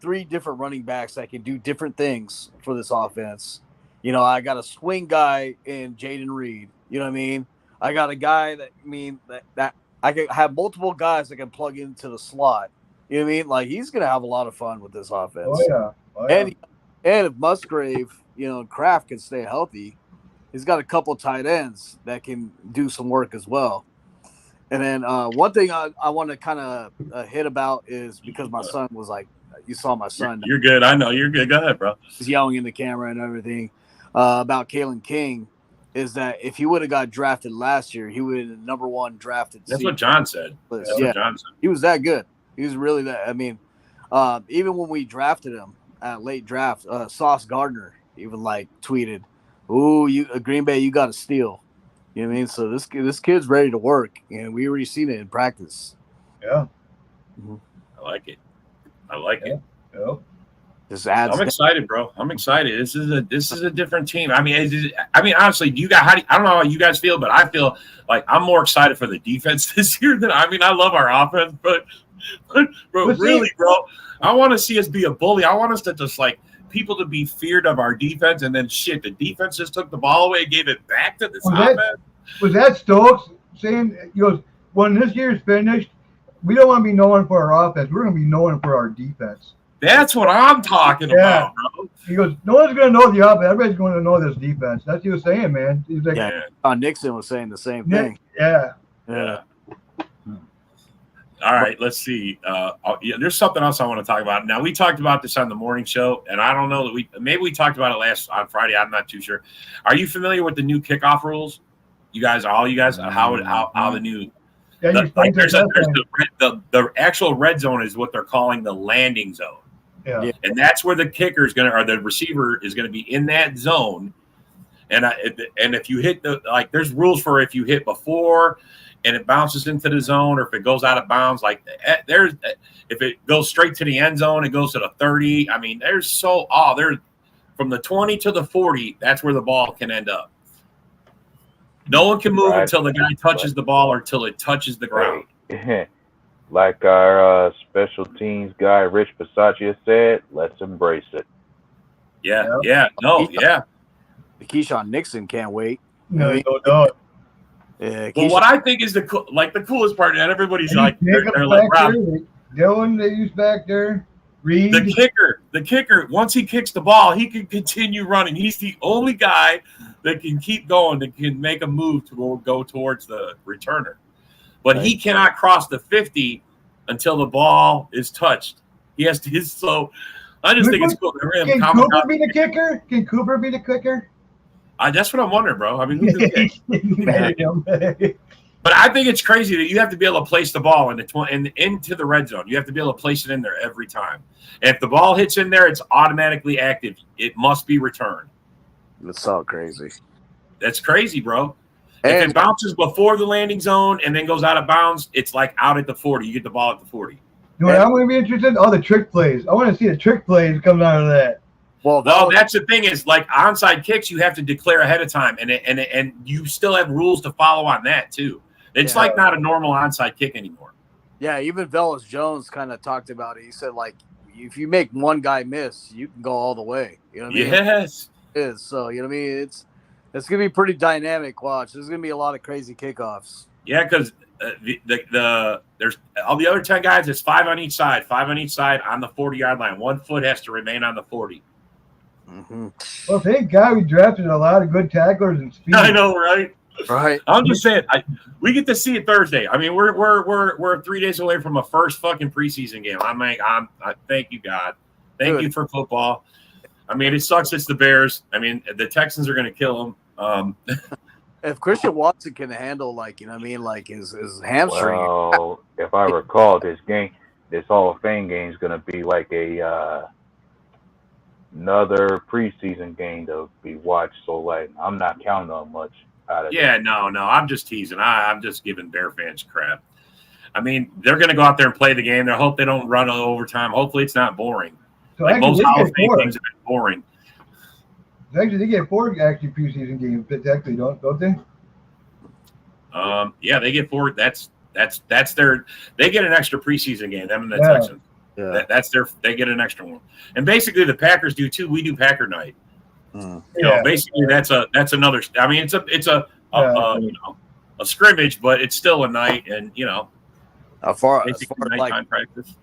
3 different running backs that can do different things for this offense. I got a swing guy in Jaden Reed. You know what I mean? I got a guy that I can have multiple guys that can plug into the slot. You know what I mean? Like, he's going to have a lot of fun with this offense. Oh, yeah. And if Musgrave, Kraft can stay healthy, he's got a couple tight ends that can do some work as well. And then one thing I want to kind of hit about is, because my son was like, you saw my son. You're good. I know. You're good. Go ahead, bro. He's yelling in the camera and everything about Kalen King, is that if he would have got drafted last year, he would have been the number 1 drafted. That's what John said. What John said. He was that good. He was really that. I mean, even when we drafted him at late draft, Sauce Gardner even tweeted, "Ooh, Green Bay, you got to steal." You know what I mean? So this kid's ready to work, and we already seen it in practice. Yeah, I like it. Yeah. Just adds. I'm excited, bro. I'm excited. This is a different team. I mean, honestly, I don't know how you guys feel, but I feel like I'm more excited for the defense this year than I love our offense, but really, bro, I want to see us be a bully. I want us to just people to be feared of our defense, and then the defense just took the ball away and gave it back to this offense. Was that Stokes saying, when this year's finished, we don't want to be known for our offense. We're going to be known for our defense. That's what I'm talking about, bro. He goes, no one's going to know the offense. Everybody's going to know this defense. That's what he was saying, man. He's like, Nixon was saying the same thing. Yeah. All right, let's see. Yeah, there's something else I want to talk about. Now, we talked about this on the morning show, and I don't know that we talked about it on Friday. I'm not too sure. Are you familiar with the new kickoff rules? How the new the actual red zone is what they're calling the landing zone. Yeah. And that's where the kicker is going to, or the receiver is going to be in that zone. And if you hit there's rules for if you hit before and it bounces into the zone, or if it goes out of bounds, if it goes straight to the end zone, it goes to the 30. I mean, there's from the 20 to the 40, that's where the ball can end up. No one can move until the guy touches the ball or until it touches the ground. Like our special teams guy, Rich Bisaccia, said, let's embrace it. Yeah. The Keyshawn Nixon can't wait. No. Yeah, well, what I think is the coolest part, and everybody's like, they're like, Rob, Dylan, they use back there. Reed. The kicker, once he kicks the ball, he can continue running. He's the only guy that can keep going, that can make a move to go towards the returner. But he cannot cross the 50 until the ball is touched. He has to. So I just think it's cool. Can Cooper be the kicker? Can Cooper be the kicker? That's what I'm wondering, bro. I mean, but I think it's crazy that you have to be able to place the ball into the red zone. You have to be able to place it in there every time. And if the ball hits in there, it's automatically active. It must be returned. That's so crazy. That's crazy, bro. If it bounces before the landing zone and then goes out of bounds, it's like out at the 40. You get the ball at the 40. You know what I'm going to be interested in? All the trick plays. I want to see the trick plays coming out of that. Well, that's the thing is, like onside kicks, you have to declare ahead of time, and you still have rules to follow on that too. It's like not a normal onside kick anymore. Yeah, even Velus Jones kind of talked about it. He said, like, if you make one guy miss, you can go all the way. You know what I mean? Yes. It is. So, you know what I mean? It's going to be pretty dynamic watch. There's going to be a lot of crazy kickoffs. Yeah, because there's all the other 10 guys, it's 5 on each side on the 40-yard line. 1 foot has to remain on the 40. Mm-hmm. Well, thank God we drafted a lot of good tacklers and speed. I know, right? Right. I'm just saying, we get to see it Thursday. I mean, we're 3 days away from a first fucking preseason game. I thank you, God. Thank you for football. I mean, it sucks. It's the Bears. I mean, the Texans are going to kill them. If Christian Watson can handle, like, you know what I mean, like his hamstring. Well, if I recall, this Hall of Fame game is going to be like another preseason game to be watched. So, like, I'm not counting on much out of it. Yeah, no, I'm just teasing. I'm just giving Bear fans crap. I mean, they're going to go out there and play the game. I hope they don't run overtime. Hopefully, it's not boring. So like most Hall of Fame games have been boring. Actually, they get 4 preseason games. Exactly, don't they? Yeah, they get 4. That's their. They get an extra preseason game. Them and the Texans. Yeah. They get an extra one. And basically, the Packers do too. We do Packer night. You know, basically that's another. I mean, it's a scrimmage, but it's still a night, and you know, as far practice.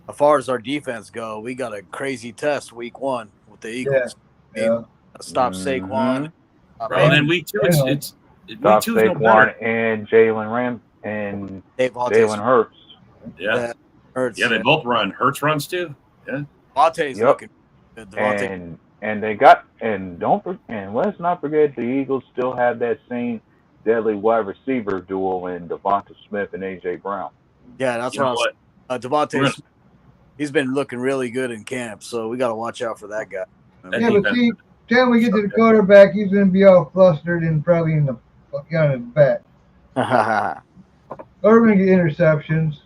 As far as our defense go, we got a crazy test week 1 with the Eagles. Stop Saquon. And then week 2, it's stop Saquon and Jalen Jalen Hurts. Yeah, Hurts. Yeah, they both run. Hurts runs too. Yeah, Devontae's looking good. And let's not forget the Eagles still have that same deadly wide receiver duo in Devonta Smith and AJ Brown. Yeah, that's what I was. Devontae, he's been looking really good in camp, so we got to watch out for that guy. But see, till we get to the quarterback, he's going to be all flustered and probably on his back. Or we're going to get interceptions.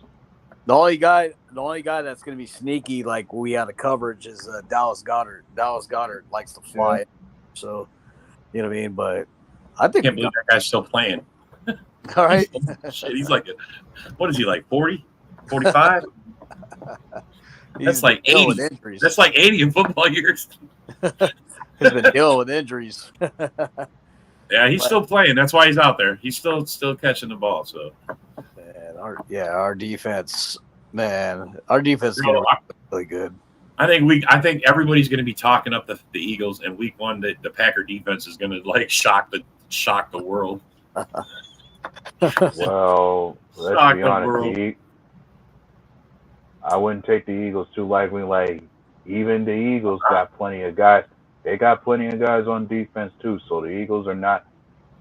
The only guy that's going to be sneaky, like we had a coverage, is Dallas Goedert. Dallas Goedert likes to fly, so you know what I mean. But I think I can't believe that guy's still playing. All right, shit, he's like, what is he like? 40, 45? That's like 80. That's like 80 in football years. He's been dealing with injuries. Yeah, he's still playing. That's why he's out there. He's still catching the ball. So, our defense, is really good. I think everybody's going to be talking up the Eagles, and week 1 the Packer defense is going to like shock the world. Well, let's be honest. I wouldn't take the Eagles too lightly. Like, even the Eagles got plenty of guys. They got plenty of guys on defense too. So the Eagles are not.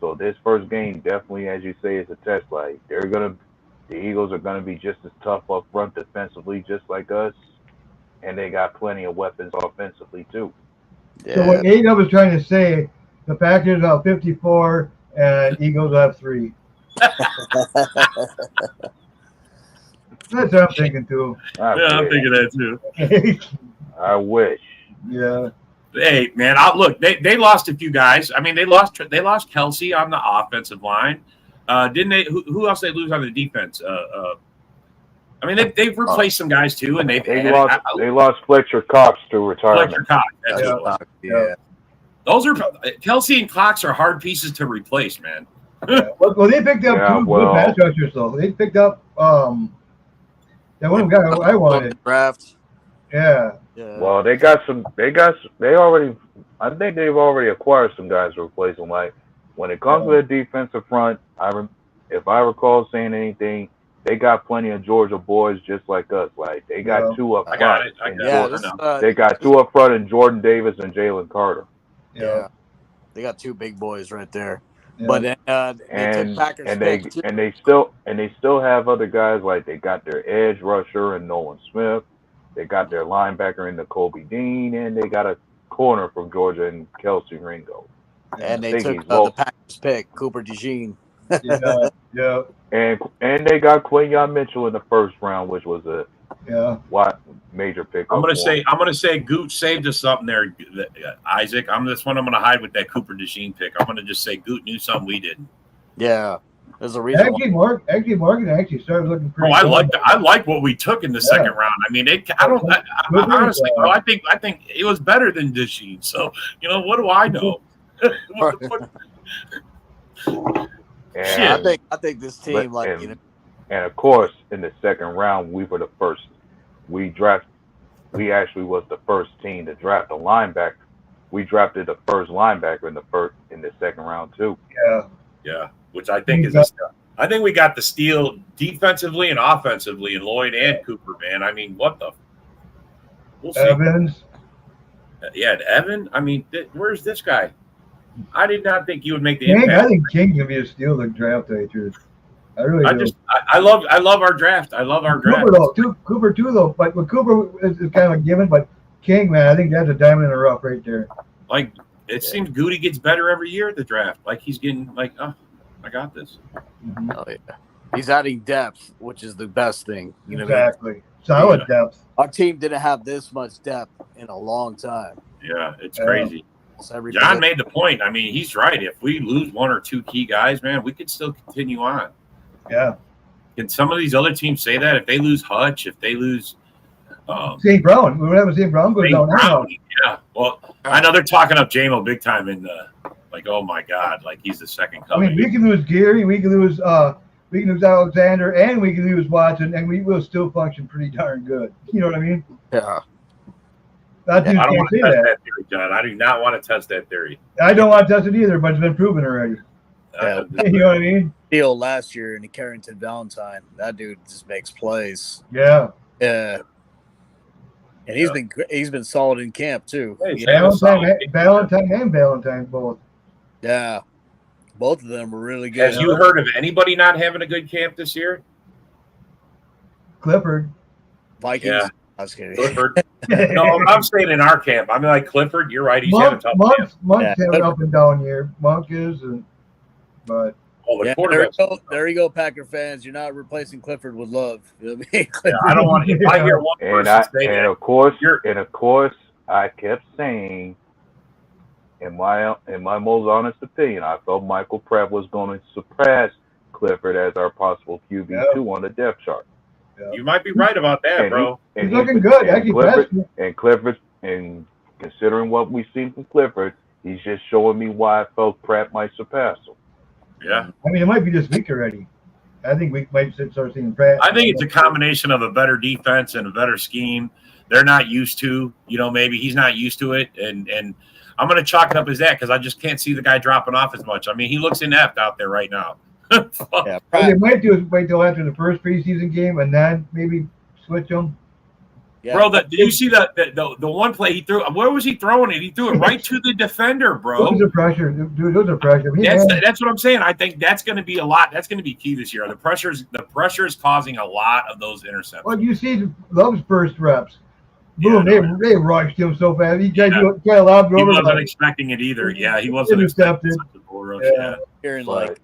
So this first game definitely, as you say, is a test. Like, the Eagles are gonna be just as tough up front defensively, just like us, and they got plenty of weapons offensively too. So what A-Dub is trying to say, the Packers have 54 and Eagles have 3. That's what I'm thinking too. I'm thinking that too. I wish. Yeah. Hey man, look. They lost a few guys. I mean, they lost Kelsey on the offensive line. Didn't they? Who else they lose on the defense? I mean, they've replaced some guys too, and they lost Fletcher Cox to retirement. Fletcher Cox, that's who it was. Yeah. Those are Kelsey and Cox are hard pieces to replace, man. Well, they picked up 2 good pass rushers, though. They picked up that one guy I wanted. Draft. Yeah. Well, they already. I think they've already acquired some guys to replace them. Like, when it comes to the defensive front, if I recall saying anything, they got plenty of Georgia boys just like us. Like, they got 2 up front. I got it. They got 2 up front in Jordan Davis and Jalen Carter. Yeah. They got 2 big boys right there. Yeah. But they still have other guys. Like, they got their edge rusher and Nolan Smith. They got their linebacker in Kobe Dean, and they got a corner from Georgia and Kelsey Ringo. And they took the Packers pick, Cooper DeJean. Yeah. And they got Quinyon Mitchell in the first round, which was a major pick. I'm gonna say Gooch saved us something there, Isaac. I'm gonna hide with that Cooper DeJean pick. I'm gonna just say Gooch knew something we didn't. Yeah. There's a reason. Morgan actually started looking pretty. I like what we took in the second round. I mean, honestly, bro, I think it was better than DeJean. So, what do I know? I think this team, and of course, in the second round, we were the first. We actually was the first team to draft a linebacker. We drafted the first linebacker in the second round too. Yeah, which I think I think we got the steal defensively and offensively in Lloyd and Cooper. Man, I mean, what the? We'll see. Evans. Yeah, Evan. I mean, where's this guy? I did not think you would make the impact. I think King can be a steal the draft, I really do. I love our draft. I love our draft. Cooper too, though. But with Cooper is kind of a given, but King, man, I think that's a diamond in the rough right there. Like, it seems Goody gets better every year at the draft. Like, he's getting like, oh, I got this. Mm-hmm. Oh yeah, he's adding depth, which is the best thing. You know, exactly. Solid depth. Our team didn't have this much depth in a long time. Yeah, it's crazy. John made the point. I mean, he's right. If we lose 1 or 2 key guys, man, we could still continue on. Yeah. Can some of these other teams say that? If they lose Hutch, if they lose St. Brown, we would have St. Brown goes down now. Yeah. Well, I know they're talking up J-Mo big time in the oh my God, like he's the second coming. I mean, we can lose Gary, we can lose Alexander, and we can lose Watson, and we will still function pretty darn good. You know what I mean? Yeah. I don't want to test that theory, John. I do not want to test that theory. I don't want to test it either, but it's been proven already. You know what I mean? Deal last year in Carrington Valentine. That dude just makes plays. Yeah. Yeah. And he's been solid in camp too. Hey, Valentine both. Yeah. Both of them were really good. Have you heard of anybody not having a good camp this year? Clifford. Vikings. Yeah. I was kidding. Clifford. No, I'm saying in our camp. I mean, like Clifford, you're right. He's had a tough camp. Monk's had an up and down year. Monk is, but there you go, Packer fans. You're not replacing Clifford with Love. You know what I mean? I don't want. If I hear one person say that, of course, I kept saying, in my most honest opinion, I felt Michael Pratt was going to surpass Clifford as our possible QB2 on the depth chart. Yeah. You might be right about that, bro. He's looking good. Clifford, and considering what we've seen from Clifford, he's just showing me why I felt Pratt might surpass him. Yeah. I mean, it might be this week already. I think we might start seeing Pratt. I think it's a combination of a better defense and a better scheme. They're not used to, maybe he's not used to it. And I'm going to chalk it up as that because I just can't see the guy dropping off as much. I mean, he looks inept out there right now. What they might do is wait till after the first preseason game and then maybe switch him. Yeah. Bro, did you see the one play he threw? Where was he throwing it? He threw it right to the defender, bro. Those are pressure, dude. Those are pressure. That's what I'm saying. I think that's going to be a lot. That's going to be key this year. The pressure is causing a lot of those interceptions. Well, you see Love's first reps. Boom! They rushed him so fast. He tried to lob He over. wasn't expecting it either. Yeah, he wasn't expecting such a bull rush. Yeah. Hearing like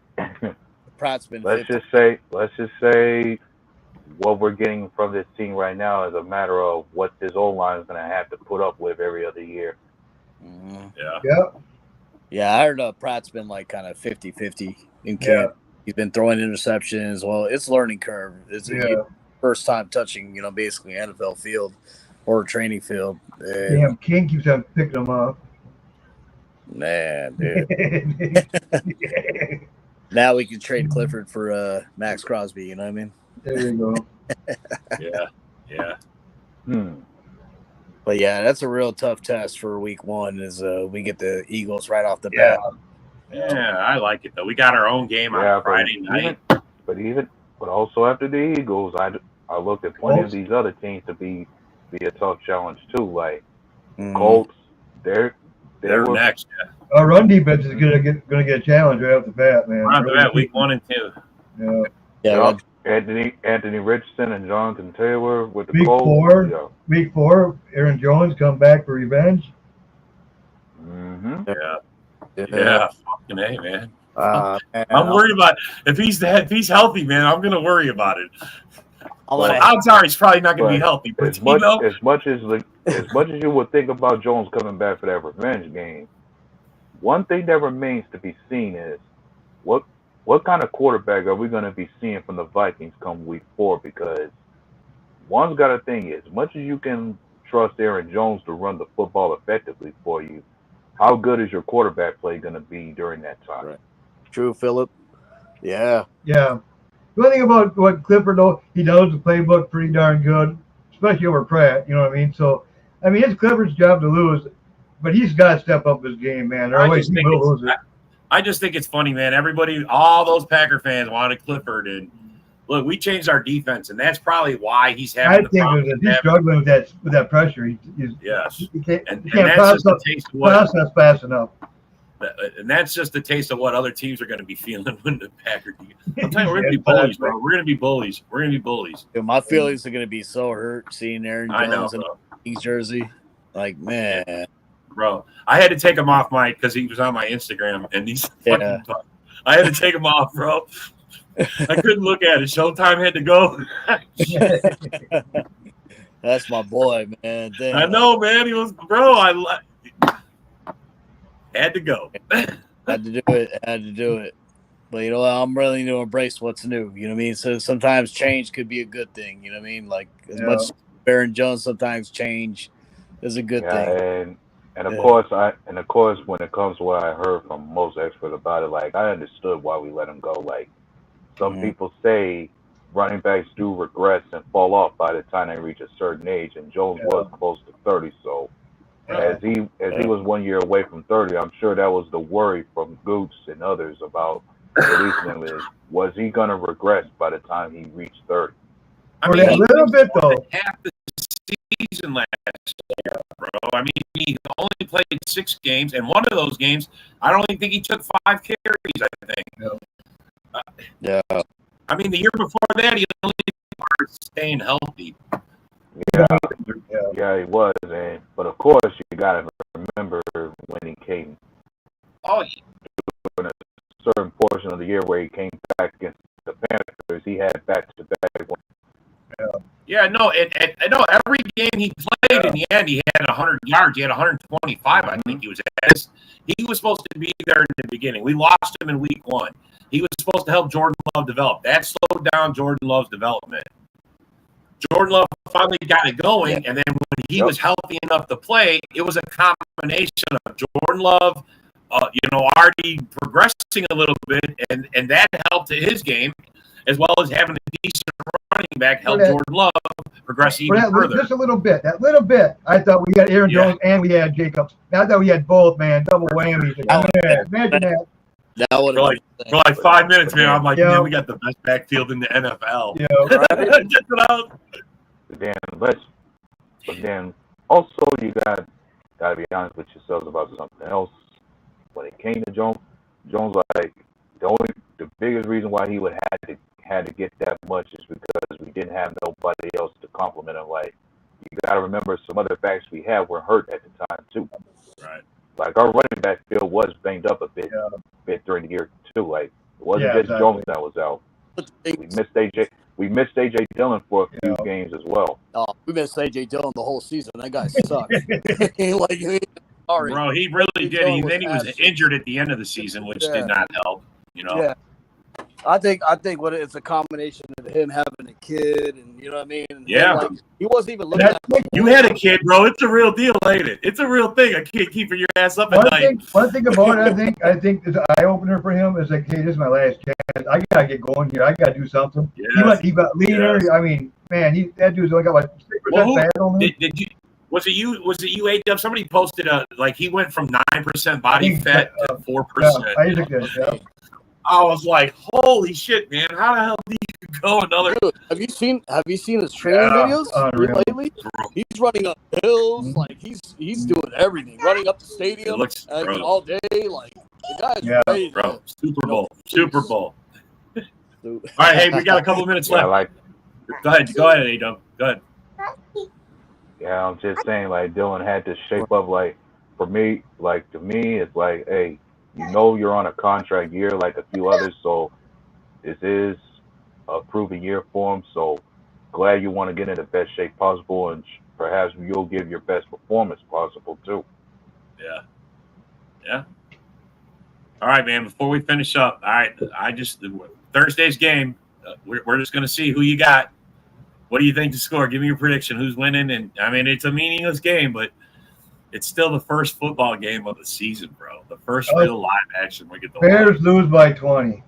Pratt's been. Let's just say what we're getting from this team right now is a matter of what this O-line is going to have to put up with every other year. Mm-hmm. Yeah. I heard Pratt's been like kind of 50-50 in camp. He's been throwing interceptions. Well, it's learning curve. It's first time touching, basically NFL field or training field. And, damn, King keeps on picking them up. Man, dude. Now we can trade Clifford for Max Crosby. You know what I mean? There you go. Yeah. But yeah, that's a real tough test for week one. Is we get the Eagles right off the bat. Yeah, I like it though. We got our own game on Friday night. But also after the Eagles, I looked at plenty of these other teams to be a tough challenge too. Like Colts, they're next. Our run defense is gonna get a challenge right off the bat, man. Right off the bat, week 1 and 2. Yeah. Anthony Richardson and Jonathan Taylor with the week Colts. Week 4, Aaron Jones come back for revenge. Mm-hmm. Yeah. Fucking A, man. I'm worried about if he's healthy, man. I'm gonna worry about it. Odds are he's probably not gonna be healthy. But as much as you would think about Jones coming back for that revenge game, one thing that remains to be seen is what kind of quarterback are we going to be seeing from the Vikings come week 4? Because one's got to think, as much as you can trust Aaron Jones to run the football effectively for you, how good is your quarterback play going to be during that time? Right. True, Phillip. Yeah. Yeah. The one thing about what Clifford, though, he knows the playbook pretty darn good, especially over Pratt. You know what I mean? So, I mean, it's Clifford's job to lose, but he's got to step up his game, man. Otherwise, he will lose it. I just think it's funny, man. Everybody, all those Packer fans wanted Clifford, and look, we changed our defense, and that's probably why he's having. I think he's struggling with that pressure. He can't process fast enough. And that's just a taste of what other teams are going to be feeling when the Packer. I'm telling you, we're going to be bullies, bro. We're going to be bullies. We're going to be bullies. Dude, my feelings are going to be so hurt seeing Aaron Jones in the Kings jersey. Like, man. Bro, I had to take him off, Mike, because he was on my Instagram, and he's fucking fun. I had to take him off, bro. I couldn't look at it. Showtime had to go. That's my boy, man. Damn. I know, man. He was, bro. Had to go. Had to do it. But you know, I'm really going to embrace what's new. You know what I mean? So sometimes change could be a good thing. You know what I mean? Like as much as Aaron Jones, sometimes change is a good thing. And of course, when it comes to what I heard from most experts about it, like I understood why we let him go. Like some people say, running backs do regress and fall off by the time they reach a certain age, and Jones was close to 30. So as he was 1 year away from 30, I'm sure that was the worry from Goots and others about releasing him. Is was he gonna regress by the time he reached 30? I mean, a little bit though. Half the season last year, bro. I mean, he only played 6 games, and one of those games, I don't even think he took 5 carries. I think. I mean, the year before that, he only started staying healthy. Yeah, he was, but of course, you gotta remember when he came. In a certain portion of the year where he came back against the Panthers, he had back-to-back. Yeah, no, every game he played in the end, he had 100 yards. He had 125, I think he was at. He was supposed to be there in the beginning. We lost him in week 1. He was supposed to help Jordan Love develop. That slowed down Jordan Love's development. Jordan Love finally got it going, and then when he was healthy enough to play, it was a combination of Jordan Love, already progressing a little bit, and that helped his game, as well as having a decent running back help Jordan Love progress even further. Just a little bit. That little bit. I thought we had Aaron Jones and we had Jacobs. I thought we had both, man. Double whammy. Imagine that. That would for like 5 minutes, man. I'm like, man, we got the best backfield in the NFL. Damn, But then also you gotta be honest with yourselves about something else. When it came to Jones, like the biggest reason why he would had to get that much is because we didn't have nobody else to compliment him. Like, you got to remember some other backs we had were hurt at the time too. Right. Like, our running back field was banged up a bit during the year too. Like, it wasn't just Jones that was out. We missed AJ Dillon for a few games as well. Oh, we missed AJ Dillon the whole season. That guy sucks. Sorry. Bro, he really did. Then he was injured at the end of the season, which did not help. You know. Yeah. I think what it's a combination of him having a kid, and you know what I mean. And he wasn't even looking. You had a kid, bro. It's a real deal, ain't it? It's a real thing. A kid keeping your ass up at night. One thing about it, I think the eye opener for him is like, hey, this is my last chance. I gotta get going here. I gotta do something. Yes. He got leaner. Yes. I mean, man, that dude's only got like 6% fat on him. Did you? Was it you, A-Dub? Somebody posted like he went from 9% body fat to 4%. Yeah, Isaac did, yeah. I was like, holy shit, man! How the hell do you go another? Dude, have you seen his training videos lately? He's running up hills, like he's doing everything, running up the stadium all day. Like the guy's ready, bro. Super Bowl. All right, hey, we got a couple of minutes left. Go ahead, A-Dub. Go ahead. Yeah, I'm just saying, like, Dillon had to shape up. Like, for me, like, to me, it's like, hey, you know you're on a contract year like a few others, so this is a proven year for him. So glad you want to get in the best shape possible, and perhaps you'll give your best performance possible too. Yeah. All right, man. Before we finish up, all right, Thursday's game. We're just gonna see who you got. What do you think to score? Give me your prediction. Who's winning? And I mean, it's a meaningless game, but it's still the first football game of the season, bro. The first real live action. We get the Bears lose by 20.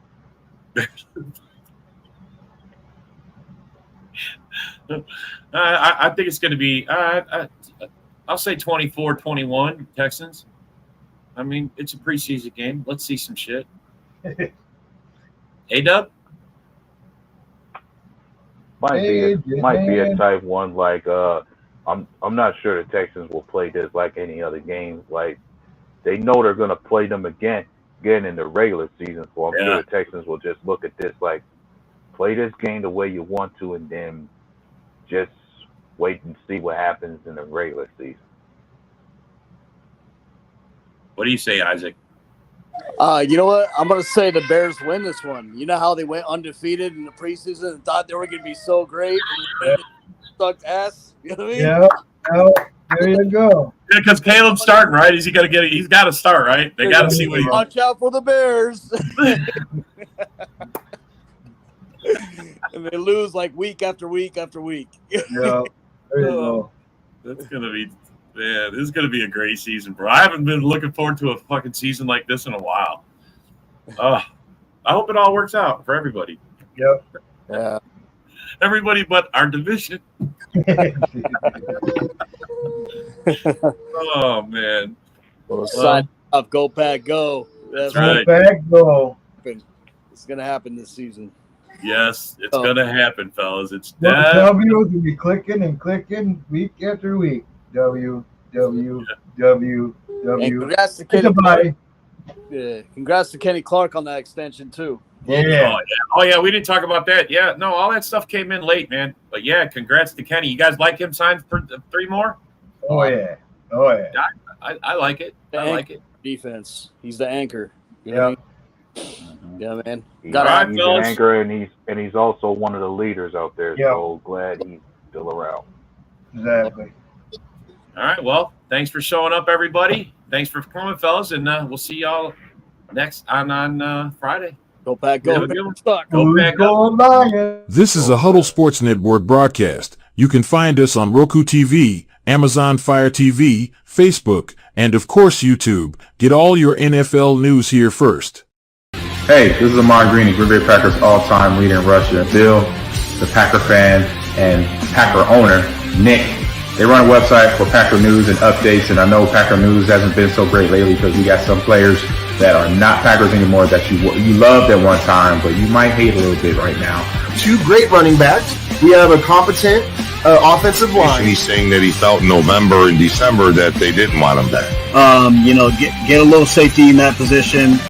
I think it's going to be, I'll say 24-21 Texans. I mean, it's a preseason game. Let's see some shit. A-Dub? Might be a type one. Like, I'm not sure the Texans will play this like any other game. Like, they know they're going to play them again in the regular season. So I'm sure the Texans will just look at this like, play this game the way you want to, and then just wait and see what happens in the regular season. What do you say, Isaac? You know what? I'm going to say the Bears win this one. You know how they went undefeated in the preseason and thought they were going to be so great, and sucked ass? You know what I mean? Yeah, there you go. Yeah, because Caleb's starting, right? He's got to start, right? They got to see what he watch out for the Bears. And they lose like week after week after week. Yeah, there you go. That's going to be, man, this is going to be a great season, bro. I haven't been looking forward to a fucking season like this in a while. I hope it all works out for everybody. Yep. Yeah. Everybody but our division. Oh, man. Well, sign up. Go Pack, go. That's right. Go Pack, go. It's going to happen this season. Yes, it's going to happen, fellas. It's W will be clicking week after week. W. And congrats to Kenny Clark. Yeah, congrats to Kenny Clark on that extension, too. Yeah. Oh, yeah. We didn't talk about that. Yeah. No, all that stuff came in late, man. But, yeah, congrats to Kenny. You guys like him signed for 3 more? Oh, yeah. I like it. I like it. Defense. He's the anchor. You know what I mean? Yeah, man. He's the anchor, and he's also one of the leaders out there. Yep. So glad he's still around. Exactly. All right. Well, thanks for showing up, everybody. Thanks for coming, fellas, and we'll see y'all next on Friday. Go Pack, go. Go Pack, go. This is a Huddle Sports Network broadcast. You can find us on Roku TV, Amazon Fire TV, Facebook, and of course YouTube. Get all your NFL news here first. Hey, this is Ahman Green, Green Bay Packers all-time leader in Russia. Bill, the Packer fan and Packer owner, Nick. They run a website for Packer news and updates, and I know Packer news hasn't been so great lately because we got some players that are not Packers anymore that you loved at one time, but you might hate a little bit right now. 2 great running backs. We have a competent offensive line. He's saying that he felt in November and December that they didn't want him there. Get a little safety in that position.